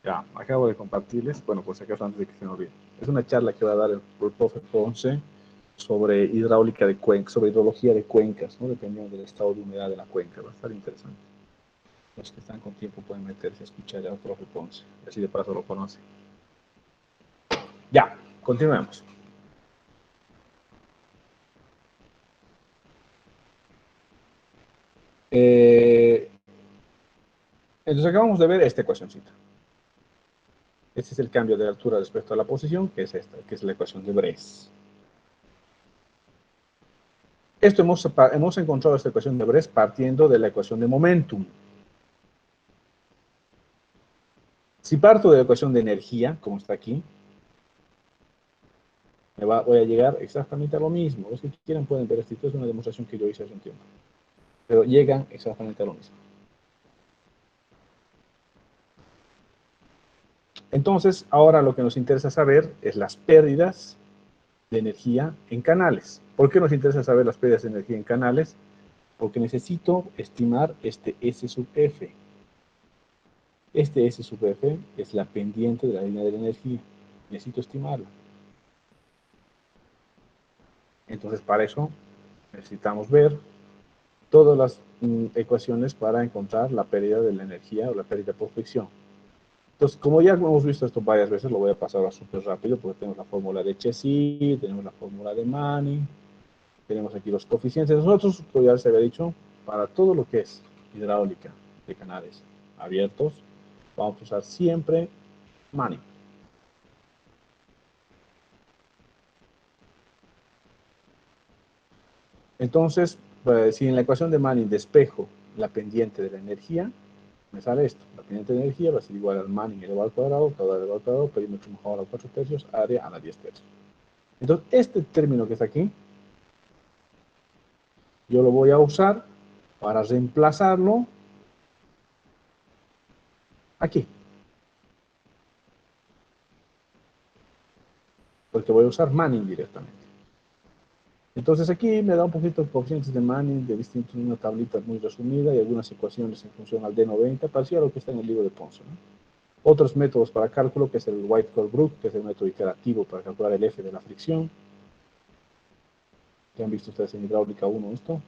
Ya, acabo de compartirles, bueno, por si acaso antes de que se me olvide. Es una charla que va a dar el profe Ponce sobre hidráulica de cuencas, sobre hidrología de cuencas, ¿no? Dependiendo del estado de humedad de la cuenca. Va a estar interesante. Los que están con tiempo pueden meterse a escuchar al profe Ponce. Así de paso lo conocen. Ya, continuemos. Eh, entonces acabamos de ver esta ecuacióncita. Este es el cambio de altura respecto a la posición, que es esta, que es la ecuación de Bress. Esto hemos encontrado esta ecuación de Bress partiendo de la ecuación de momentum. Si parto de la ecuación de energía, como está aquí, voy a llegar exactamente a lo mismo. Los que quieran pueden ver, esto es una demostración que yo hice hace un tiempo. Pero llegan exactamente a lo mismo. Entonces, ahora lo que nos interesa saber es las pérdidas de energía en canales. ¿Por qué nos interesa saber las pérdidas de energía en canales? Porque necesito estimar este S sub F. Este S sub F es la pendiente de la línea de la energía. Necesito estimarla. Entonces, para eso necesitamos ver todas las ecuaciones para encontrar la pérdida de la energía o la pérdida por fricción. Entonces, como ya hemos visto esto varias veces, lo voy a pasar a súper rápido porque tenemos la fórmula de Chezy, tenemos la fórmula de Manning, tenemos aquí los coeficientes. Nosotros, como ya les había dicho, para todo lo que es hidráulica de canales abiertos, vamos a usar siempre Manning. Entonces, si en la ecuación de Manning despejo la pendiente de la energía, me sale esto. La pendiente de energía va a ser igual al Manning elevado al cuadrado, caudal elevado al cuadrado, perímetro mojado a la 4 tercios, área a la 10 tercios. Entonces, este término que está aquí, yo lo voy a usar para reemplazarlo aquí. Porque voy a usar Manning directamente. Entonces aquí me da un poquito de coeficientes de Manning, de distintos, una tablita muy resumida y algunas ecuaciones en función al D90, parecido a lo que está en el libro de Ponce, ¿no? Otros métodos para cálculo, que es el White-Corbrook, que es el método iterativo para calcular el F de la fricción. ¿Ya han visto ustedes en hidráulica 1 esto?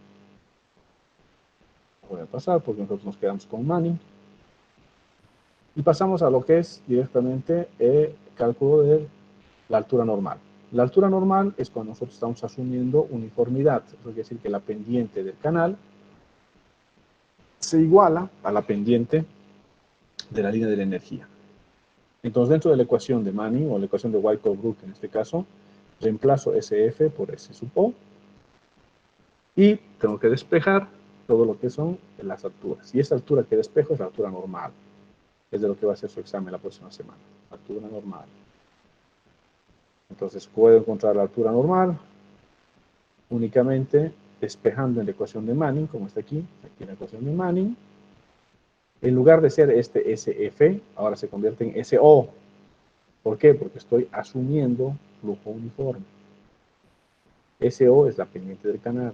Voy a pasar porque nosotros nos quedamos con Manning. Y pasamos a lo que es directamente el cálculo de la altura normal. La altura normal es cuando nosotros estamos asumiendo uniformidad. Eso quiere decir que la pendiente del canal se iguala a la pendiente de la línea de la energía. Entonces, dentro de la ecuación de Manning, o la ecuación de White-Corbrook en este caso, reemplazo SF por S sub O y tengo que despejar todo lo que son las alturas. Y esa altura que despejo es la altura normal. Es de lo que va a ser su examen la próxima semana. Altura normal. Entonces, puedo encontrar la altura normal únicamente despejando en la ecuación de Manning, como está aquí en la ecuación de Manning. En lugar de ser este SF, ahora se convierte en SO. ¿Por qué? Porque estoy asumiendo flujo uniforme. SO es la pendiente del canal.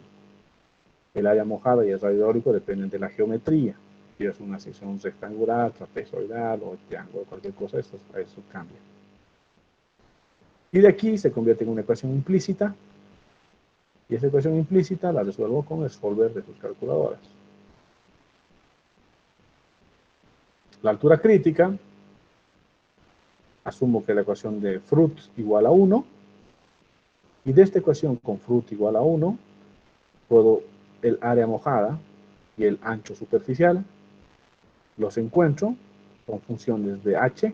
El área mojada y el radio hidráulico dependen de la geometría. Si es una sección rectangular, trapezoidal o triángulo, cualquier cosa, eso cambia. Y de aquí se convierte en una ecuación implícita. Y esa ecuación implícita la resuelvo con el solver de sus calculadoras. La altura crítica, asumo que la ecuación de Fruit igual a 1. Y de esta ecuación con Fruit igual a 1, puedo el área mojada y el ancho superficial, los encuentro con funciones de h,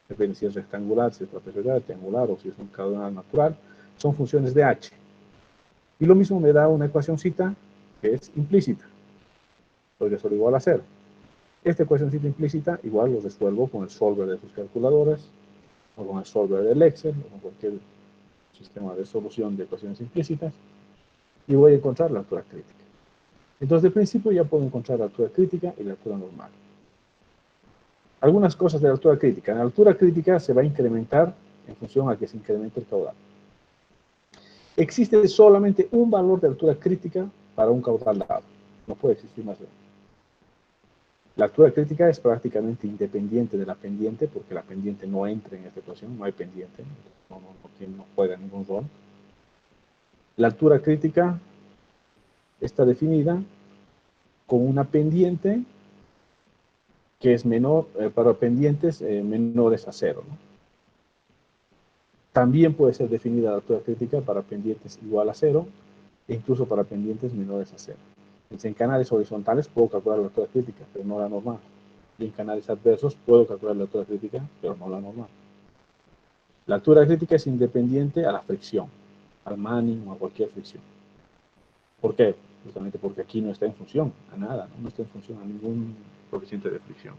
depende si es rectangular, si es trapezoidal, triangular o si es un caudal natural, son funciones de h. Y lo mismo me da una ecuacióncita que es implícita, podría ser igual a 0. Esta ecuacióncita implícita igual lo resuelvo con el solver de sus calculadoras, o con el solver del Excel, o con cualquier sistema de solución de ecuaciones implícitas, y voy a encontrar la altura crítica. Entonces, de principio ya puedo encontrar la altura crítica y la altura normal. Algunas cosas de la altura crítica. La altura crítica se va a incrementar en función a que se incremente el caudal. Existe solamente un valor de altura crítica para un caudal dado. No puede existir más de uno. La altura crítica es prácticamente independiente de la pendiente, porque la pendiente no entra en esta ecuación, no hay pendiente, no juega ningún rol. La altura crítica está definida con una pendiente que es menor, para pendientes menores a 0, ¿no? También puede ser definida la altura crítica para pendientes igual a 0 e incluso para pendientes menores a 0. En canales horizontales puedo calcular la altura crítica, pero no la normal. Y en canales adversos puedo calcular la altura crítica, pero no la normal. La altura crítica es independiente a la fricción, al Manning o a cualquier fricción. ¿Por qué? Justamente porque aquí no está en función a nada, no está en función a ningún coeficiente de fricción.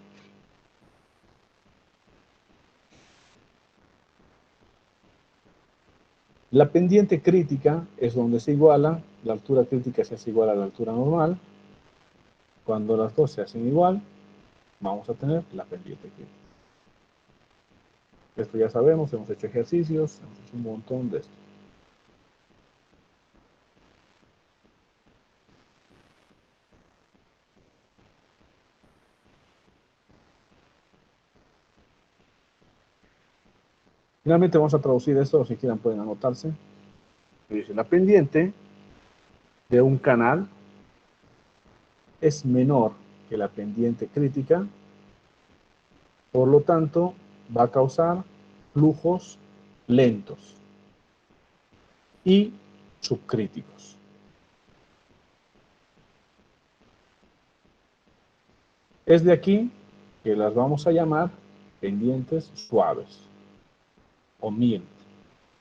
La pendiente crítica es donde se iguala, la altura crítica se hace igual a la altura normal. Cuando las dos se hacen igual, vamos a tener la pendiente crítica. Esto ya sabemos, hemos hecho ejercicios, hemos hecho un montón de esto. Finalmente vamos a traducir esto, si quieran pueden anotarse. Dice, la pendiente de un canal es menor que la pendiente crítica, por lo tanto va a causar flujos lentos y subcríticos. Es de aquí que las vamos a llamar pendientes suaves o mild.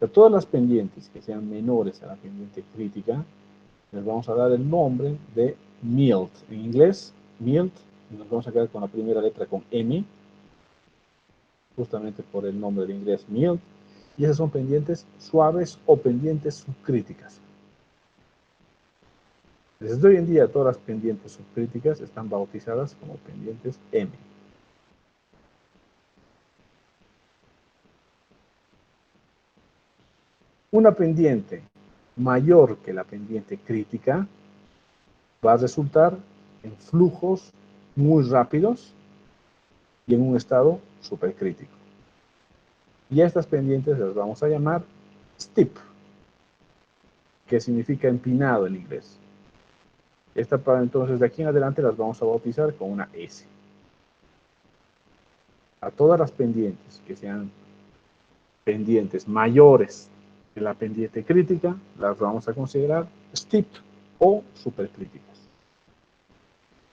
De todas las pendientes que sean menores a la pendiente crítica, les vamos a dar el nombre de mild. En inglés, mild, y nos vamos a quedar con la primera letra con M, justamente por el nombre de inglés mild, y esas son pendientes suaves o pendientes subcríticas. Desde hoy en día todas las pendientes subcríticas están bautizadas como pendientes M. Una pendiente mayor que la pendiente crítica va a resultar en flujos muy rápidos y en un estado supercrítico. Y a estas pendientes las vamos a llamar steep, que significa empinado en inglés. Entonces, de aquí en adelante las vamos a bautizar con una S. A todas las pendientes que sean pendientes mayores que la pendiente crítica, las vamos a considerar steep o supercríticas.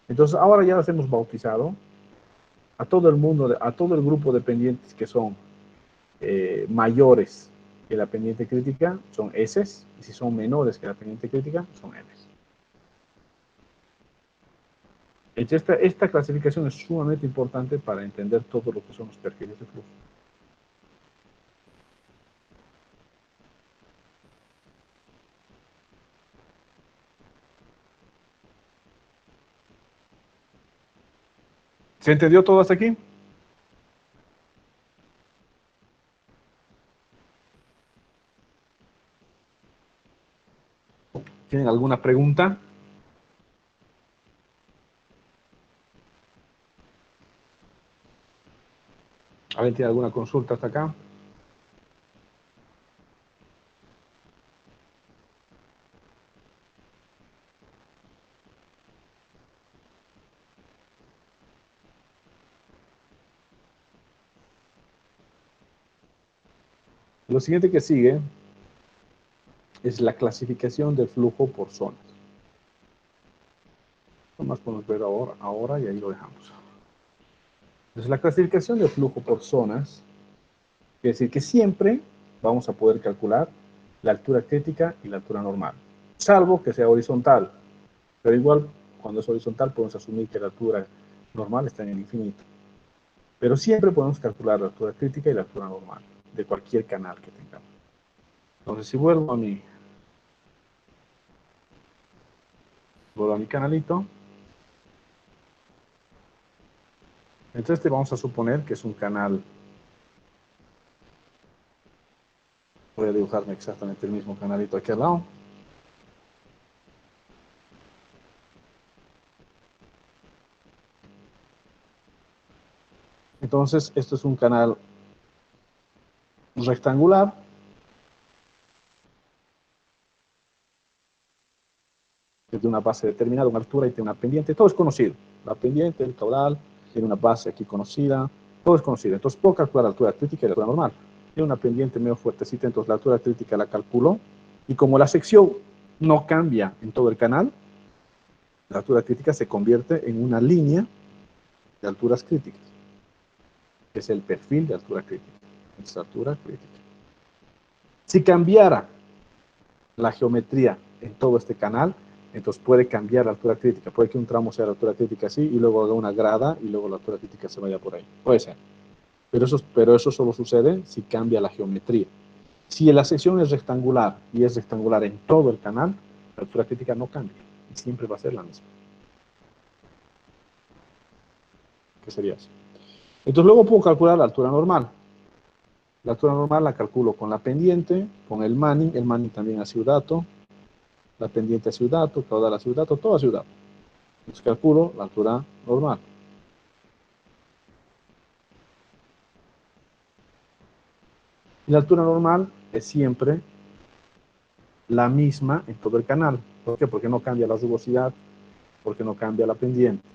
Entonces, ahora ya las hemos bautizado a todo el mundo, a todo el grupo de pendientes que son mayores que la pendiente crítica, son S, y si son menores que la pendiente crítica, son M. Esta clasificación es sumamente importante para entender todo lo que son los perfiles de flujo. ¿Se entendió todo hasta aquí? ¿Tienen alguna pregunta? ¿Alguien tiene alguna consulta hasta acá? Lo siguiente que sigue es la clasificación del flujo por zonas. Nomás podemos ver ahora y ahí lo dejamos. Entonces, la clasificación del flujo por zonas quiere decir que siempre vamos a poder calcular la altura crítica y la altura normal, salvo que sea horizontal. Pero igual, cuando es horizontal, podemos asumir que la altura normal está en el infinito. Pero siempre podemos calcular la altura crítica y la altura normal de cualquier canal que tengamos. Entonces, si vuelvo a mi canalito, entonces vamos a suponer que es un canal. Voy a dibujarme exactamente el mismo canalito aquí al lado. Entonces, esto es un canal rectangular. Que tiene una base determinada, una altura y tiene una pendiente. Todo es conocido. La pendiente, el caudal, tiene una base aquí conocida. Todo es conocido. Entonces, puedo calcular la altura crítica y la altura normal. Tiene una pendiente medio fuertecita, entonces la altura crítica la calculo. Y como la sección no cambia en todo el canal, la altura crítica se convierte en una línea de alturas críticas, que es el perfil de altura crítica. Esta altura crítica. Si cambiara la geometría en todo este canal, entonces puede cambiar la altura crítica. Puede que un tramo sea la altura crítica así y luego haga una grada y luego la altura crítica se vaya por ahí. Puede ser. Pero eso solo sucede si cambia la geometría. Si la sección es rectangular y es rectangular en todo el canal, la altura crítica no cambia. Y siempre va a ser la misma. ¿Qué sería eso? Entonces luego puedo calcular la altura normal. La altura normal la calculo con la pendiente, con el Manning también ha sido dato, la pendiente ha sido dato, caudal ha sido dato, todo ha sido dato. Entonces calculo la altura normal. Y la altura normal es siempre la misma en todo el canal. ¿Por qué? Porque no cambia la rugosidad, porque no cambia la pendiente.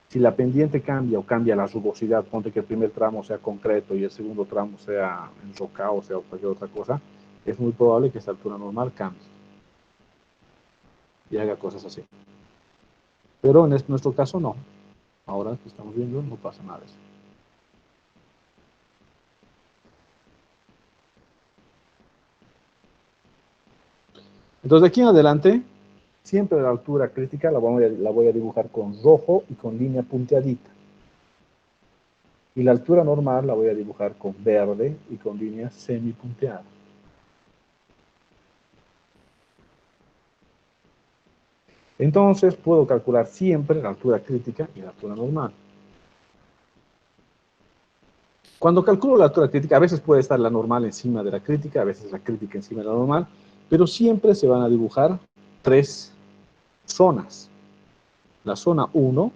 Si la pendiente cambia o cambia la rugosidad, ponte que el primer tramo sea concreto y el segundo tramo sea enrocado, o sea cualquier otra cosa, es muy probable que esta altura normal cambie y haga cosas así. Pero en nuestro caso no. Ahora que estamos viendo no pasa nada de eso. Entonces de aquí en adelante, siempre la altura crítica la voy a dibujar con rojo y con línea punteadita. Y la altura normal la voy a dibujar con verde y con línea semipunteada. Entonces puedo calcular siempre la altura crítica y la altura normal. Cuando calculo la altura crítica, a veces puede estar la normal encima de la crítica, a veces la crítica encima de la normal, pero siempre se van a dibujar tres zonas. La zona 1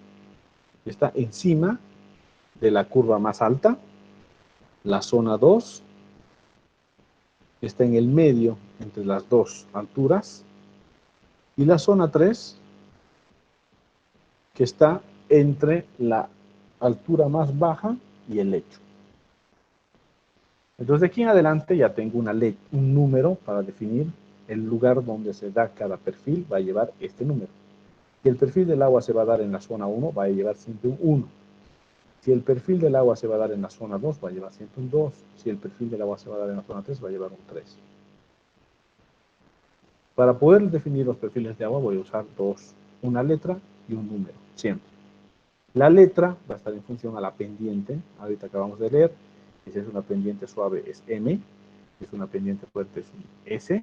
está encima de la curva más alta, la zona 2 está en el medio entre las dos alturas, y la zona 3 que está entre la altura más baja y el lecho. Entonces de aquí en adelante ya tengo un número para definir el lugar donde se da cada perfil, va a llevar este número. Si el perfil del agua se va a dar en la zona 1, va a llevar siempre un 1. Si el perfil del agua se va a dar en la zona 2, va a llevar siempre un 2. Si el perfil del agua se va a dar en la zona 3, va a llevar un 3. Para poder definir los perfiles de agua voy a usar una letra y un número, siempre. La letra va a estar en función a la pendiente, ahorita acabamos de leer, si es una pendiente suave es M, si es una pendiente fuerte es un S,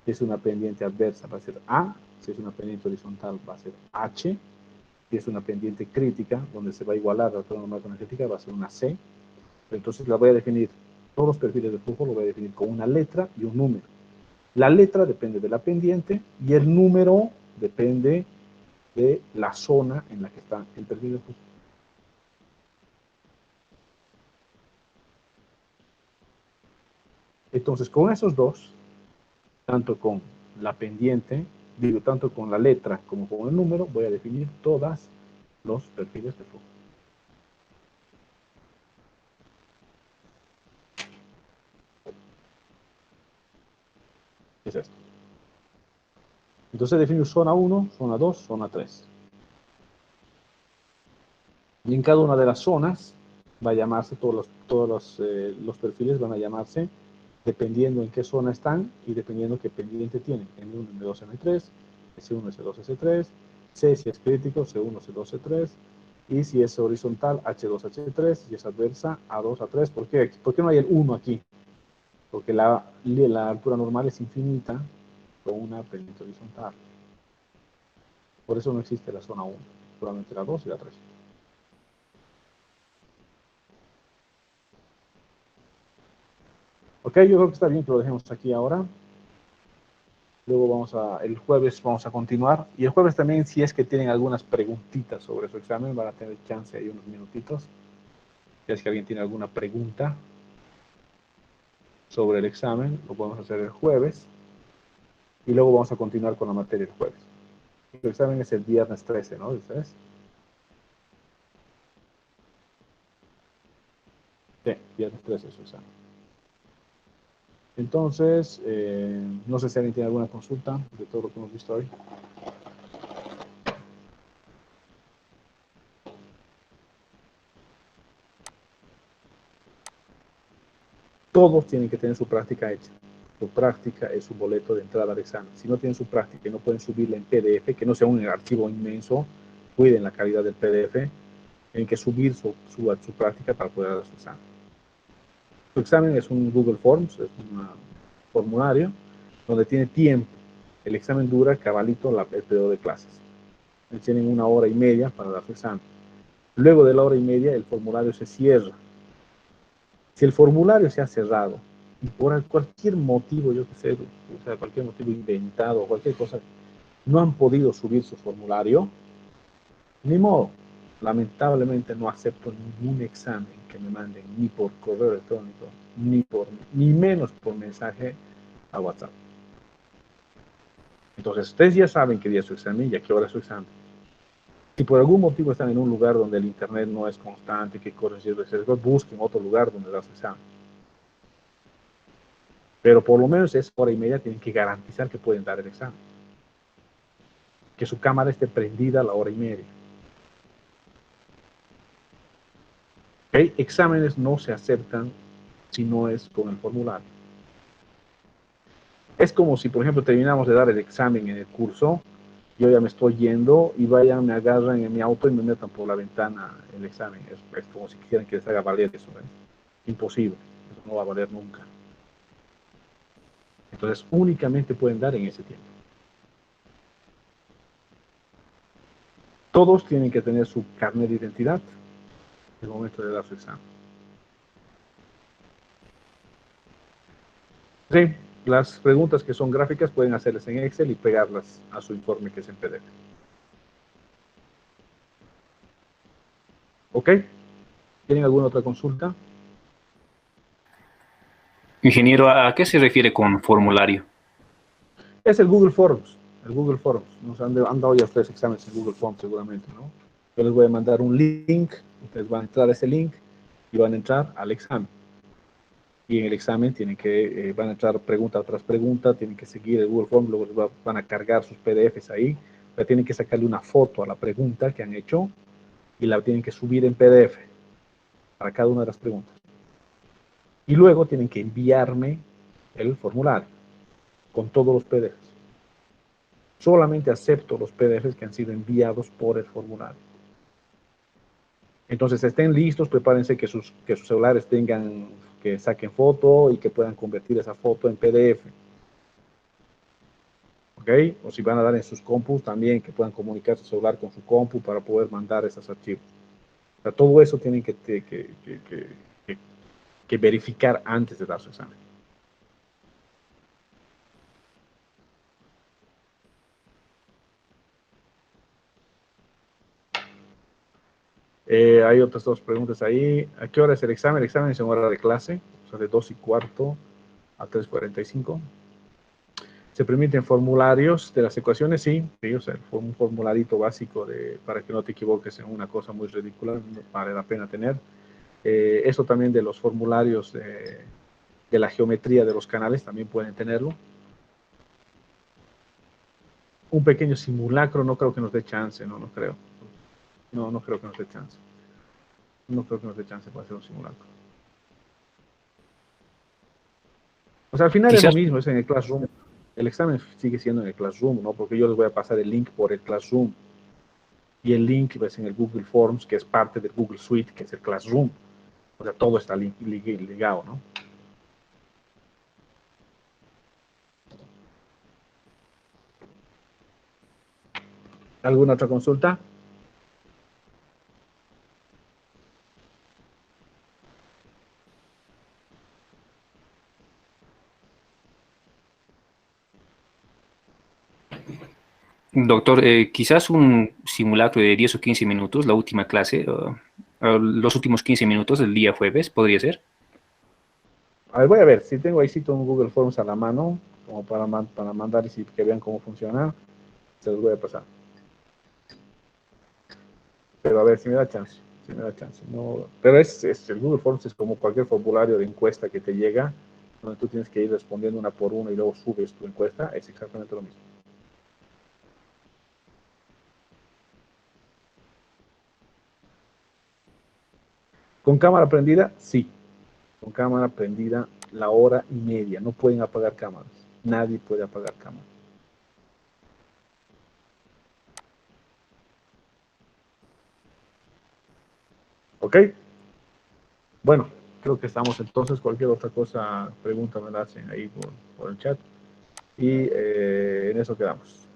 si es una pendiente adversa va a ser A, si es una pendiente horizontal va a ser H, si es una pendiente crítica, donde se va a igualar la altura normal con la crítica, va a ser una C. Entonces la voy a definir, todos los perfiles de flujo los voy a definir con una letra y un número. La letra depende de la pendiente y el número depende de la zona en la que está el perfil de flujo. Entonces, con esos dos, tanto con la pendiente, tanto con la letra como con el número, voy a definir todos los perfiles de flujo. Es esto. Entonces defino zona 1, zona 2, zona 3. Y en cada una de las zonas va a llamarse, todos los perfiles van a llamarse dependiendo en qué zona están y dependiendo qué pendiente tienen. M1, M2, M3, S1, S2, S3, C si es crítico, C1, C2, C3, y si es horizontal, H2, H3, si es adversa, A2, A3. ¿Por qué? ¿Por qué no hay el 1 aquí? Porque la altura normal es infinita con una pendiente horizontal. Por eso no existe la zona 1, solamente la 2 y la 3. Ok, yo creo que está bien que lo dejemos aquí ahora. Luego el jueves vamos a continuar. Y el jueves también, si es que tienen algunas preguntitas sobre su examen, van a tener chance ahí unos minutitos. Si es que alguien tiene alguna pregunta sobre el examen, lo podemos hacer el jueves. Y luego vamos a continuar con la materia el jueves. El examen es el viernes 13, ¿no? ¿Ustedes? Sí, viernes 13 es su examen. Entonces, no sé si alguien tiene alguna consulta de todo lo que hemos visto hoy. Todos tienen que tener su práctica hecha. Su práctica es su boleto de entrada al examen. Si no tienen su práctica y no pueden subirla en PDF, que no sea un archivo inmenso, cuiden la calidad del PDF, tienen que subir su práctica para poder dar su examen. Su examen es un Google Forms, es un formulario donde tiene tiempo. El examen dura cabalito el periodo de clases. Tienen 1 hora y media para dar su examen. Luego de la hora y media, el formulario se cierra. Si el formulario se ha cerrado y por cualquier motivo, yo que sé, o sea, cualquier motivo inventado, cualquier cosa, no han podido subir su formulario, ni modo. Lamentablemente no acepto ningún examen que me manden, ni por correo electrónico, ni menos por mensaje a WhatsApp. Entonces, ustedes ya saben qué día es su examen y a qué hora es su examen. Si por algún motivo están en un lugar donde el internet no es constante, que corren ciertos riesgos, busquen otro lugar donde dar su examen. Pero por lo menos esa hora y media tienen que garantizar que pueden dar el examen. Que su cámara esté prendida a la hora y media. ¿Okay? Exámenes no se aceptan si no es con el formulario. Es como si, por ejemplo, terminamos de dar el examen en el curso, yo ya me estoy yendo y vayan, me agarran en mi auto y me metan por la ventana el examen. Es como si quisieran que les haga valer eso. Imposible. Eso no va a valer nunca. Entonces, únicamente pueden dar en ese tiempo. Todos tienen que tener su carnet de identidad en el momento de dar su examen. Sí, las preguntas que son gráficas pueden hacerlas en Excel y pegarlas a su informe que es en PDF. ¿Ok? ¿Tienen alguna otra consulta? Ingeniero, ¿a qué se refiere con formulario? Es el Google Forms. El Google Forms. Nos han dado ya 3 exámenes en Google Forms seguramente, ¿no? Yo les voy a mandar un link. Ustedes van a entrar a ese link y van a entrar al examen. Y en el examen van a entrar pregunta tras pregunta, tienen que seguir el Google Forms, luego van a cargar sus PDFs ahí, pero tienen que sacarle una foto a la pregunta que han hecho y la tienen que subir en PDF para cada una de las preguntas. Y luego tienen que enviarme el formulario con todos los PDFs. Solamente acepto los PDFs que han sido enviados por el formulario. Entonces estén listos, prepárense que sus celulares que saquen foto y que puedan convertir esa foto en PDF. ¿Ok? O si van a dar en sus compus también, que puedan comunicar su celular con su compu para poder mandar esos archivos. O sea, todo eso tienen que verificar antes de dar su examen. Hay otras 2 preguntas ahí. ¿A qué hora es el examen? El examen es en hora de clase, o sea, de 2:15 a 3:45. ¿Se permiten formularios de las ecuaciones? Sí, o sea, un formularito básico para que no te equivoques en una cosa muy ridícula, no vale la pena tener. Eso también de los formularios de la geometría de los canales también pueden tenerlo. Un pequeño simulacro no creo que nos dé chance, no creo. No creo que nos dé chance. No creo que nos dé chance para hacer un simulacro. O sea, al final es lo Quizás, mismo, es en el Classroom. El examen sigue siendo en el Classroom, ¿no? Porque yo les voy a pasar el link por el Classroom. Y el link es en el Google Forms, que es parte del Google Suite, que es el Classroom. O sea, todo está ligado, ¿no? ¿Alguna otra consulta? doctor, quizás un simulacro de 10 o 15 minutos, la última clase, los últimos 15 minutos del día jueves, ¿podría ser? A ver, voy a ver, si tengo ahí un Google Forms a la mano, como para mandar y que vean cómo funciona, se los voy a pasar. Pero a ver, si me da chance, si me da chance. No, pero el Google Forms es como cualquier formulario de encuesta que te llega, donde tú tienes que ir respondiendo una por una y luego subes tu encuesta, es exactamente lo mismo. ¿Con cámara prendida? Sí. Con cámara prendida la hora y media. No pueden apagar cámaras. Nadie puede apagar cámaras. ¿Ok? Bueno, creo que estamos entonces. Cualquier otra cosa, pregunta me la hacen ahí por el chat. Y en eso quedamos.